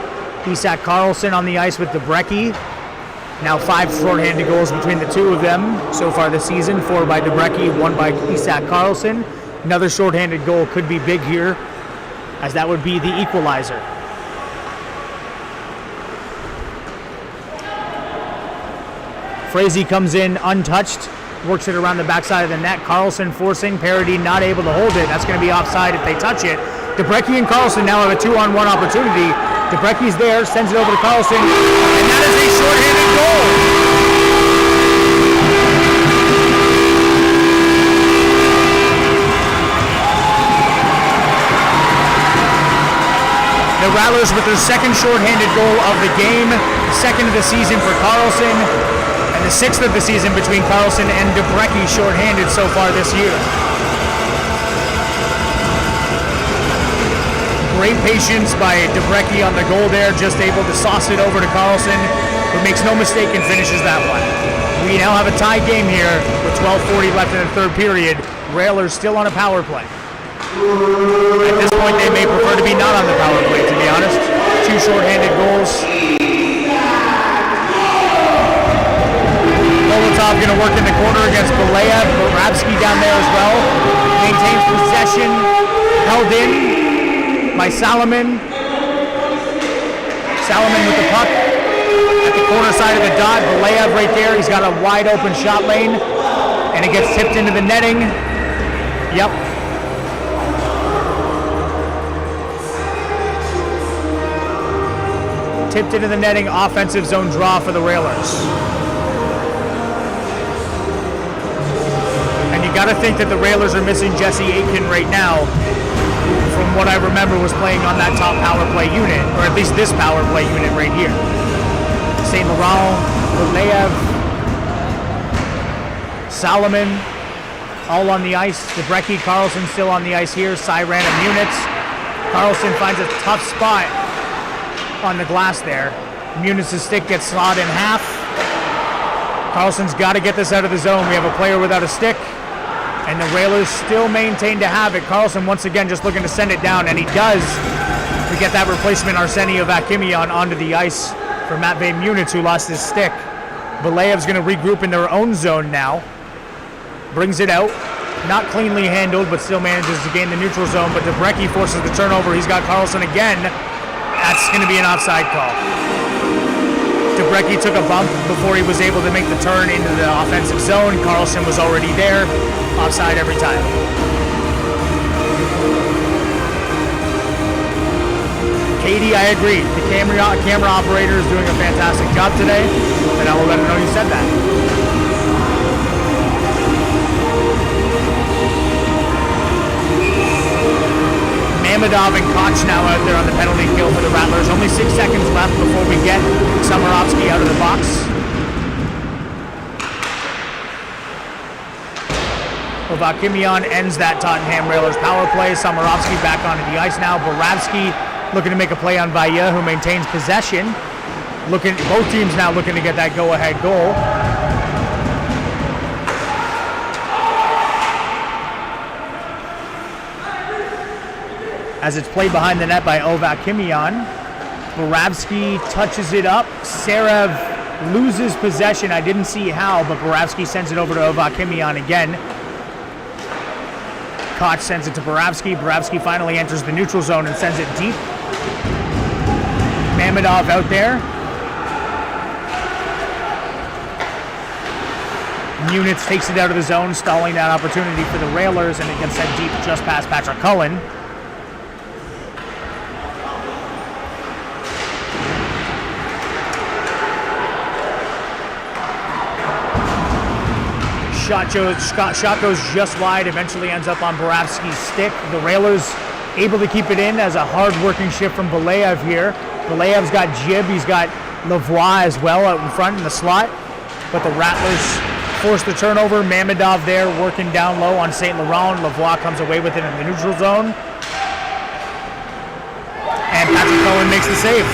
Isak Karlsson on the ice with Debrecki. Now 5 shorthanded goals between the two of them so far this season. 4 by Debrecki, 1 by Isak Karlsson. Another shorthanded goal could be big here, as that would be the equalizer. Frazee comes in untouched, works it around the backside of the net. Karlsson forcing, Parody not able to hold it. That's going to be offside if they touch it. Debrecki and Karlsson now have a 2-on-1 opportunity. Debrecki's there, sends it over to Karlsson, and that is a shorthanded goal. The Rattlers with their second shorthanded goal of the game, second of the season for Karlsson. And the 6th of the season between Karlsson and Debrecki shorthanded so far this year. Great patience by Debrecki on the goal there, just able to sauce it over to Karlsson, who makes no mistake and finishes that one. We now have a tie game here with 12:40 left in the third period. Railers still on a power play. At this point, they may prefer to be not on the power play, to be honest. 2 shorthanded goals. Molotov going to work in the corner against Belayev. Borabsky down there as well. Maintains possession. Held in by Salomon. Salomon with the puck at the corner side of the dot. Belayev right there. He's got a wide open shot lane. And it gets tipped into the netting. Yep. Tipped into the netting. Offensive zone draw for the Railers. You got to think that the Railers are missing Jesse Aitken right now, from what I remember was playing on that top power play unit, or at least this power play unit right here. St. Laurent, Belayev, Salomon, all on the ice. Debrecki, Karlsson still on the ice here. Siran of Munitz. Karlsson finds a tough spot on the glass there. Munitz's stick gets sawed in half. Karlsson's got to get this out of the zone. We have a player without a stick. And the Railers still maintain to have it. Karlsson once again just looking to send it down, and he does. We get that replacement, Arsenio Vakimian, onto the ice for Matvei Munitz, who lost his stick. Belayev's going to regroup in their own zone now. Brings it out. Not cleanly handled, but still manages to gain the neutral zone. But Debrecki forces the turnover. He's got Karlsson again. That's going to be an offside call. Debrecki took a bump before he was able to make the turn into the offensive zone. Karlsson was already there. Offside every time. Katie, I agree. The camera operator is doing a fantastic job today, and I will let him know you said that. Mamedov and Koch now out there on the penalty kill for the Rattlers. Only 6 seconds left before we get Samarovsky out of the box. Vakimian ends that Tottenham Railers power play. Samarovsky back onto the ice now. Borabsky looking to make a play on Vailla, who maintains possession. Both teams now looking to get that go-ahead goal. As it's played behind the net by Ovakimian. Borabsky touches it up. Serev loses possession. I didn't see how, but Borabsky sends it over to Ovakimian again. Koch sends it to Borabsky. Borabsky finally enters the neutral zone and sends it deep. Mamedov out there. Munitz takes it out of the zone, stalling that opportunity for the Railers, and it gets sent deep just past Patrick Cullen. Shot goes just wide, eventually ends up on Borowski's stick. The Railers able to keep it in as a hard-working shift from Belayev here. Belayev's got Jib, he's got Lavoie as well out in front in the slot. But the Rattlers force the turnover. Mamedov there working down low on St. Laurent. Lavoie comes away with it in the neutral zone. And Patrick Cohen makes the save.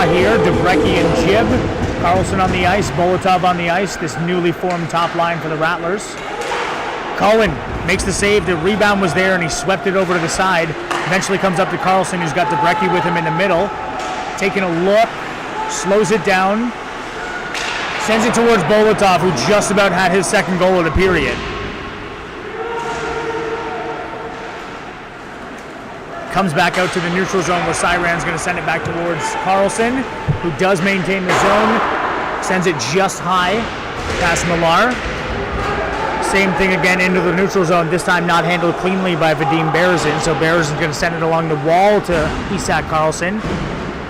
Here, Debrecki and Jib. Carlson on the ice, Bolotov on the ice, this newly formed top line for the Rattlers. Cullen makes the save, the rebound was there and he swept it over to the side. Eventually comes up to Carlson, who's got Debrecki with him in the middle. Taking a look, slows it down, sends it towards Bolotov, who just about had his second goal of the period. Comes back out to the neutral zone where Cyran's going to send it back towards Carlson, who does maintain the zone. Sends it just high past Millar. Same thing again into the neutral zone, this time not handled cleanly by Vadim Berezin. So Berezin's going to send it along the wall to Isak Carlson,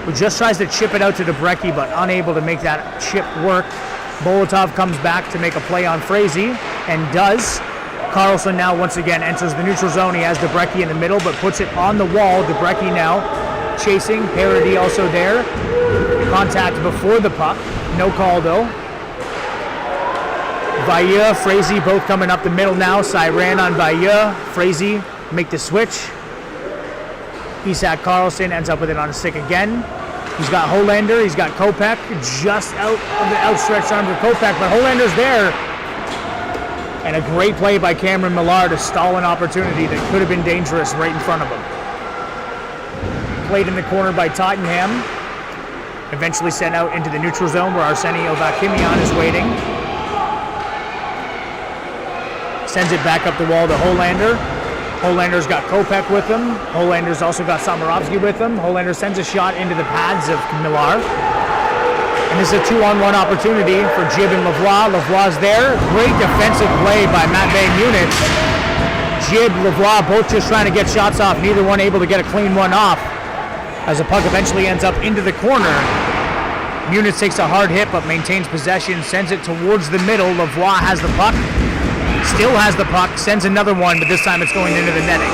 who just tries to chip it out to Debrecki, but unable to make that chip work. Bolotov comes back to make a play on Frazee, and does. Carlson now once again enters the neutral zone. He has Debrecki in the middle, but puts it on the wall. Debrecki now chasing. Parody also there. Contact before the puck. No call though. Vailleux, Frazee both coming up the middle now. Cyran on Vailleux. Frazee make the switch. Isak Carlson ends up with it on a stick again. He's got Holander. He's got Kopech just out of the outstretched arms of Kopech, but Holander's there. And a great play by Cameron Millar to stall an opportunity that could have been dangerous right in front of him. Played in the corner by Tottenham. Eventually sent out into the neutral zone where Arsenio Vakimian is waiting. Sends it back up the wall to Holander. Holander's got Kopech with him. Holander's also got Samarovsky with him. Holander sends a shot into the pads of Millar. And this is a 2-on-1 opportunity for Jib and Lavoie. Lavoie's there. Great defensive play by Matvei Munitz. Jib, Lavoie both just trying to get shots off. Neither one able to get a clean one off. As the puck eventually ends up into the corner. Munitz takes a hard hit but maintains possession. Sends it towards the middle. Lavoie has the puck. Still has the puck. Sends another one, but this time it's going into the netting.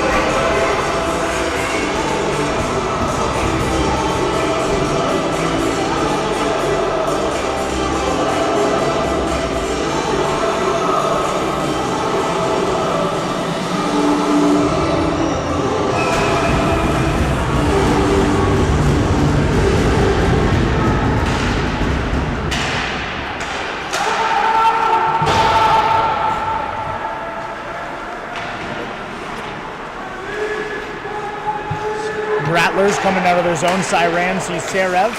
Rattlers coming out of their zone. Cyran sees Serev,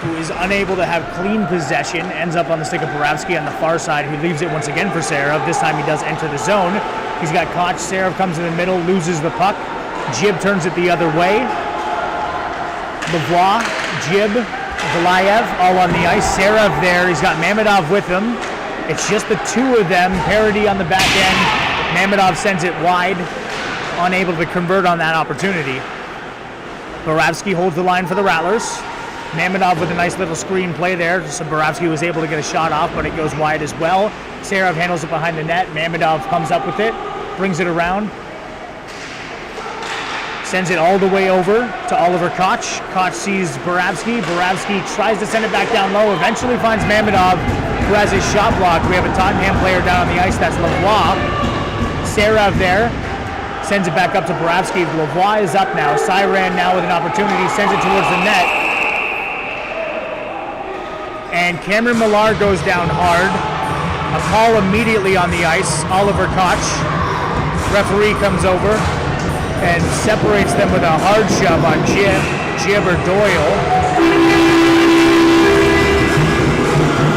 who is unable to have clean possession, ends up on the stick of Borowski on the far side, who leaves it once again for Serev. This time he does enter the zone. He's got Koch. Serev comes in the middle, loses the puck. Jib turns it the other way. Lavoie, Jib, Belayev all on the ice. Serev there. He's got Mamedov with him. It's just the two of them. Parody on the back end. Mamedov sends it wide. Unable to convert on that opportunity. Borowski holds the line for the Rattlers. Mamedov with a nice little screen play there. So Borowski was able to get a shot off, but it goes wide as well. Serev handles it behind the net. Mamedov comes up with it, brings it around. Sends it all the way over to Oliver Koch. Koch sees Borowski. Borowski tries to send it back down low. Eventually finds Mamedov, who has his shot blocked. We have a Tottenham player down on the ice. That's Lavoie. Serev there. Sends it back up to Borowski. Lavoie is up now. Cyran now with an opportunity. Sends it towards the net. And Cameron Millar goes down hard. A call immediately on the ice. Oliver Koch. Referee comes over. and separates them with a hard shove on Jib or Doyle.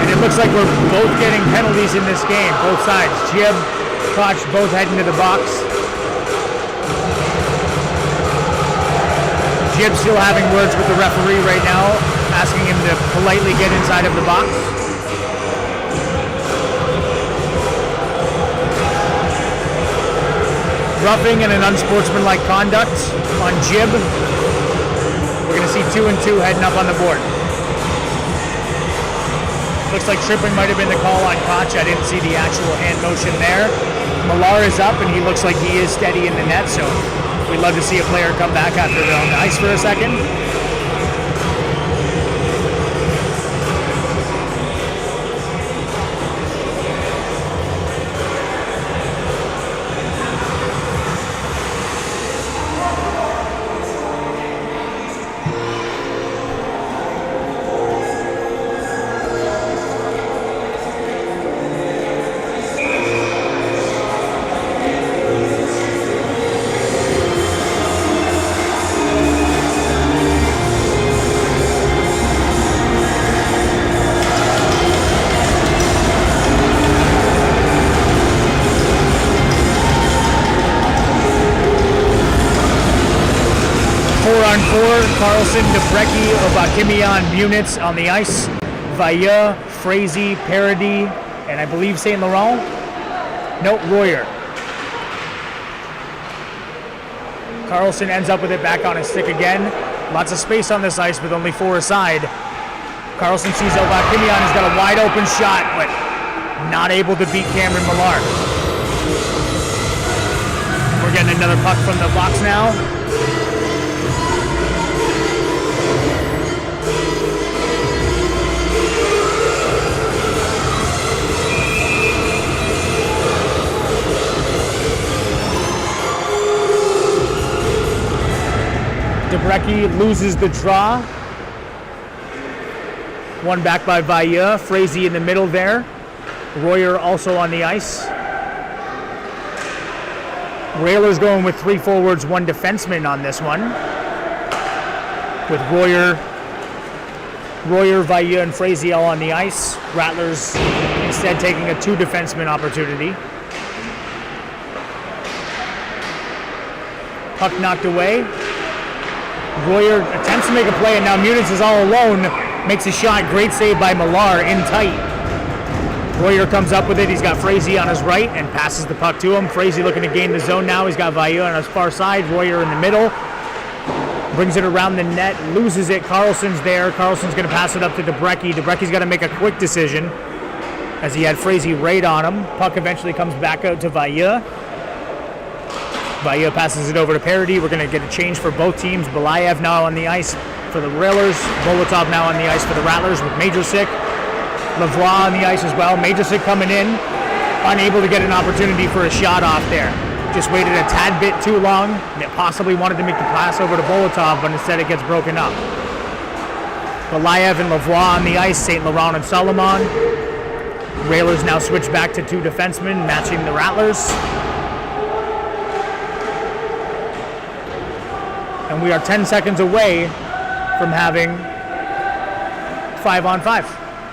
And it looks like we're both getting penalties in this game, both sides. Jib, Koch both heading to the box. Jib still having words with the referee right now, asking him to politely get inside of the box. Roughing and an unsportsmanlike conduct on Jib. We're going to see 2 and 2 heading up on the board. Looks like tripping might have been the call on Koch. I didn't see the actual hand motion there. Millar is up and he looks like he is steady in the net, so we'd love to see a player come back after they're on the ice for a second. Carlson, Debrecki, Obakimian, Munitz on the ice. Vailleux, Frazee, Parody, and I believe St. Laurent. Nope, Royer. Carlson ends up with it back on his stick again. Lots of space on this ice with only 4 aside. Carlson sees Obakimian has got a wide open shot, but not able to beat Cameron Millar. We're getting another puck from the box now. Debrecki loses the draw. One back by Vailleux. Frazee in the middle there. Royer also on the ice. Rattlers going with 3 forwards, 1 defenseman on this one. With Royer, Vailleux, and Frazee all on the ice. Rattlers instead taking a 2 defenseman opportunity. Puck knocked away. Royer attempts to make a play, and now Munitz is all alone. Makes a shot. Great save by Millar in tight. Royer comes up with it. He's got Frazee on his right and passes the puck to him. Frazee looking to gain the zone now. He's got Vailleux on his far side. Royer in the middle. Brings it around the net. Loses it. Carlson's there. Carlson's going to pass it up to Debrecki. Debrecki's got to make a quick decision as he had Frazee right on him. Puck eventually comes back out to Vailleux. Vailleux passes it over to Parody. We're going to get a change for both teams. Belayev now on the ice for the Rattlers. Bolotov now on the ice for the Rattlers with Majorsic. Lavoie on the ice as well. Majorsic coming in, unable to get an opportunity for a shot off there. Just waited a tad bit too long. Possibly wanted to make the pass over to Bolotov, but instead it gets broken up. Belayev and Lavoie on the ice. St. Laurent and Solomon. Rattlers now switch back to 2 defensemen, matching the Rattlers. And we are 10 seconds away from having 5-on-5.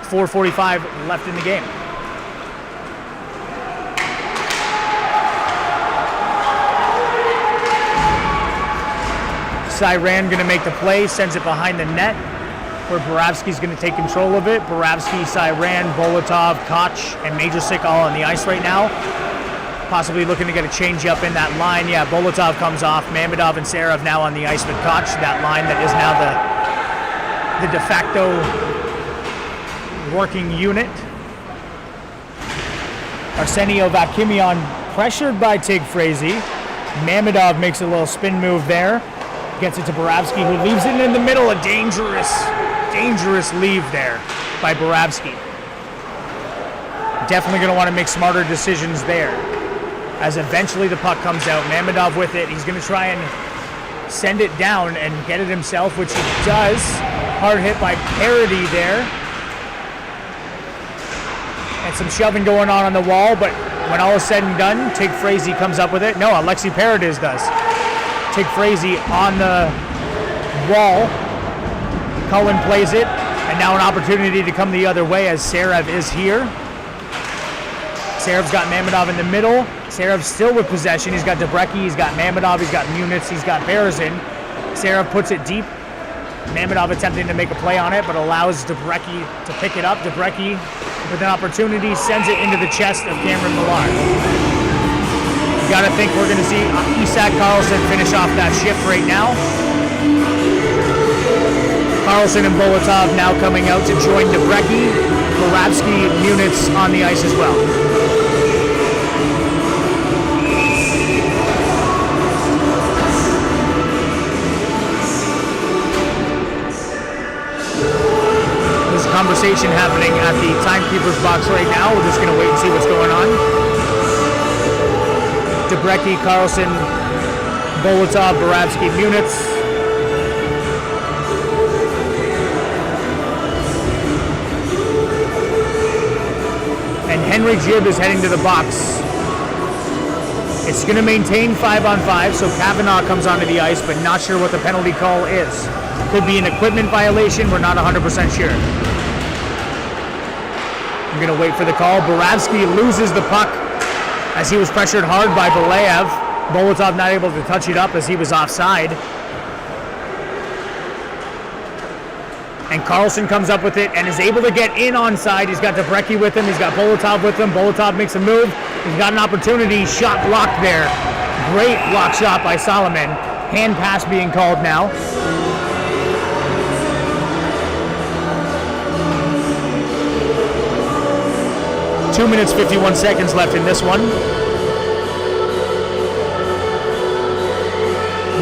4:45 left in the game. Siran going to make the play, sends it behind the net, where Boravsky's going to take control of it. Boravsky, Siran, Bolotov, Koch, and Majorsic all on the ice right now. Possibly looking to get a change up in that line. Yeah, Bolotov comes off. Mamedov and Serov now on the ice with Koch. That line that is now the de facto working unit. Arsenio Vakimian pressured by Tig Frazee. Mamedov makes a little spin move there. Gets it to Boravsky, who leaves it in the middle. A dangerous leave there by Boravsky. Definitely going to want to make smarter decisions there. As eventually the puck comes out, Mamedov with it. He's going to try and send it down and get it himself, which he does. Hard hit by Parody there. And some shoving going on the wall, but when all is said and done, Tig Frazee comes up with it. No, Alexi Paradis does. Tig Frazee on the wall. Cullen plays it, and now an opportunity to come the other way as Sarev is here. Sarev's got Mamedov in the middle. Sarev's still with possession. He's got Debrecki, he's got Mamedov, he's got Munitz, he's got Berezin. Sarev puts it deep. Mamedov attempting to make a play on it, but allows Debrecki to pick it up. Debrecki with an opportunity sends it into the chest of Cameron Millard. You gotta think we're gonna see Isak Karlsson finish off that shift right now. Karlsson and Bolotov now coming out to join Debrecki. Moravsky, Munitz on the ice as well. There's a conversation happening at the timekeeper's box right now. We're just going to wait and see what's going on. Debrecki, Karlsson, Bolotov, Moravsky, Munitz. And Henry Gibb is heading to the box. It's going to maintain 5-on-5, so Kavanaugh comes onto the ice, but not sure what the penalty call is. Could be an equipment violation, we're not 100% sure. I'm going to wait for the call. Boravsky loses the puck as he was pressured hard by Belayev. Bolotov not able to touch it up as he was offside. And Karlsson comes up with it and is able to get in onside. He's got Debrecki with him. He's got Bolotov with him. Bolotov makes a move. He's got an opportunity. Shot blocked there. Great block shot by Solomon. Hand pass being called now. Two minutes, 51 seconds left in this one.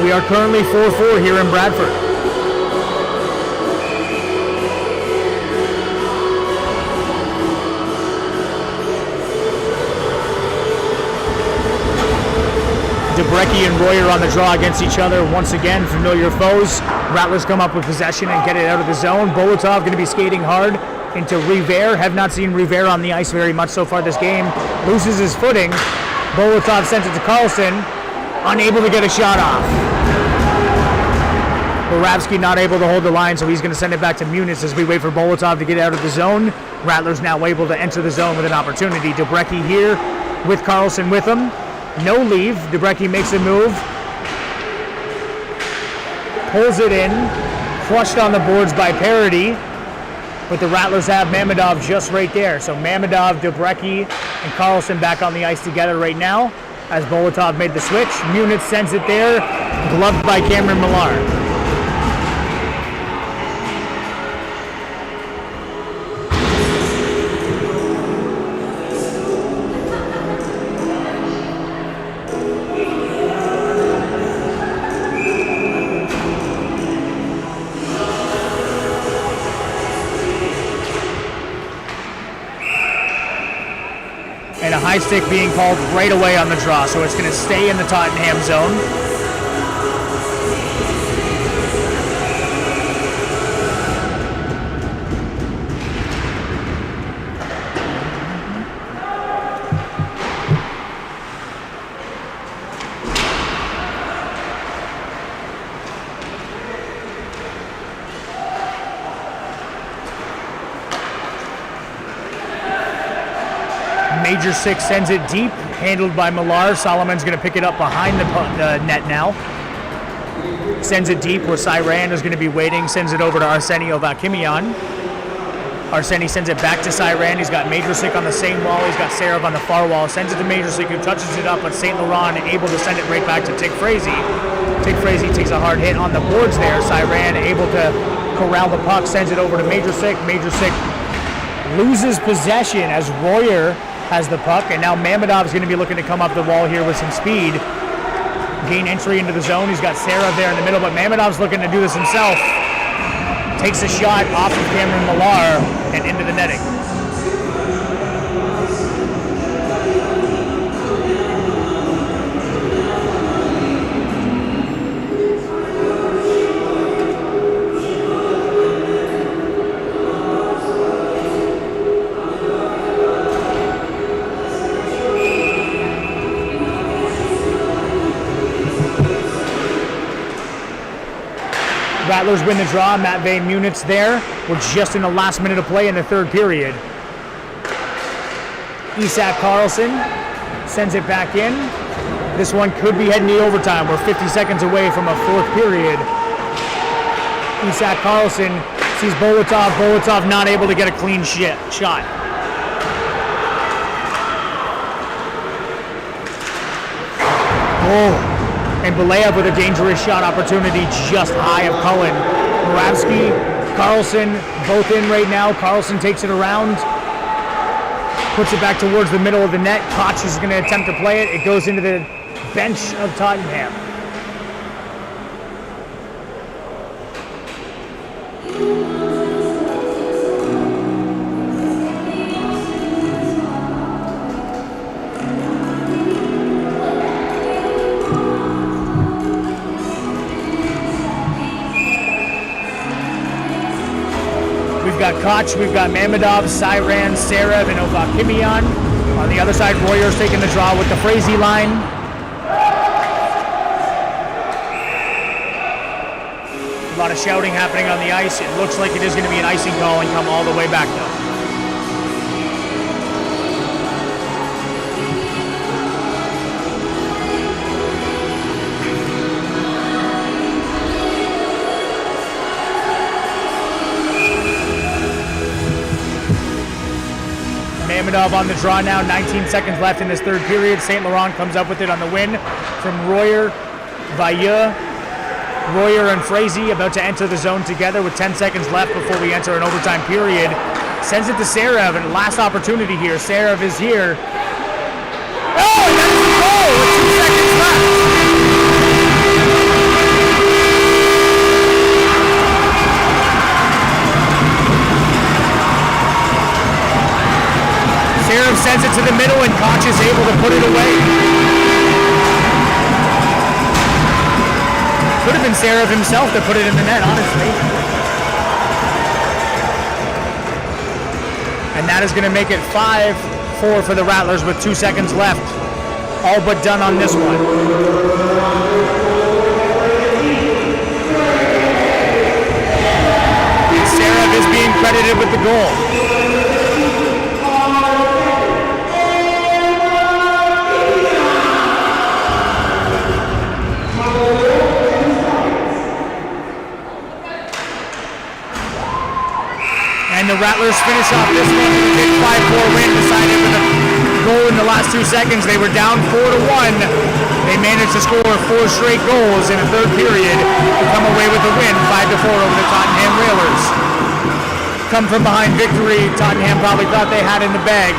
We are currently 4-4 here in Bradford. Debrecki and Royer on the draw against each other. Once again, familiar foes. Rattlers come up with possession and get it out of the zone. Bolotov going to be skating hard into Rivere. Have not seen Rivere on the ice very much so far this game. Loses his footing. Bolotov sends it to Karlsson. Unable to get a shot off. Boravsky not able to hold the line, so he's going to send it back to Munitz as we wait for Bolotov to get out of the zone. Rattlers now able to enter the zone with an opportunity. Debrecki here with Karlsson with him. No leave. Debrecki makes a move. Pulls it in. Flushed on the boards by Parody. But the Rattlers have Mamedov just right there. So Mamedov, Debrecki, and Karlsson back on the ice together right now as Bolotov made the switch. Munitz sends it there. Gloved by Cameron Millard. And a high stick being called right away on the draw, so it's going to stay in the Tottenham zone. Major Six sends it deep, handled by Millar. Solomon's going to pick it up behind the net now. Sends it deep where Cyran is going to be waiting. Sends it over to Arsenio Vakimian. Arseni sends it back to Cyran. He's got Major Sick on the same wall. He's got Sarev on the far wall. Sends it to Major Sick, who touches it up, but St. Laurent able to send it right back to Tig Frazee. Tig Frazee takes a hard hit on the boards there. Cyran able to corral the puck, sends it over to Major Sick. Major Sick loses possession as Royer has the puck, and now Mamedov is going to be looking to come up the wall here with some speed. Gain entry into the zone. He's got Sarah there in the middle, but Mamedov's looking to do this himself. Takes a shot off of Cameron Millar and into the netting. Rattlers win the draw. Matt Van Munitz there. We're just in the last minute of play in the third period. Isak Carlson sends it back in. This one could be heading to overtime. We're 50 seconds away from a fourth period. Isak Carlson sees Bolotov. Bolotov not able to get a clean shot. Oh. And Belayev with a dangerous shot opportunity just high of Cullen. Moravsky, Carlson, both in right now. Carlson takes it around, puts it back towards the middle of the net. Koch is going to attempt to play it. It goes into the bench of Tottenham. We've got Koch, we've got Mamedov, Siran, Serev, and Ovakimian. On the other side, Warriors taking the draw with the Frazee line. A lot of shouting happening on the ice. It looks like it is going to be an icing call and come all the way back though. Mamedov on the draw now, 19 seconds left in this third period. St. Laurent comes up with it on the win from Royer, Vailleux. Royer and Frazee about to enter the zone together with 10 seconds left before we enter an overtime period. Sends it to Serev, and last opportunity here. Serev is here. Oh, and that's a goal with 2 seconds left. Serev sends it to the middle, and Koch is able to put it away. Could have been Serev himself that put it in the net, honestly. And that is going to make it 5-4 for the Rattlers with 2 seconds left. All but done on this one. And Serev is being credited with the goal. And the Rattlers finish off this one with a big 5-4 win, decided with a goal in the last 2 seconds. They were down 4-1. They managed to score 4 straight goals in the third period to come away with a win, 5-4 over the Tottenham Railers. Come from behind victory, Tottenham probably thought they had in the bag.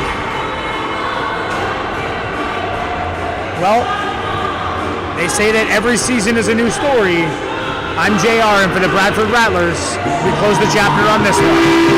Well, they say that every season is a new story. I'm JR, and for the Bradford Rattlers, we close the chapter on this one.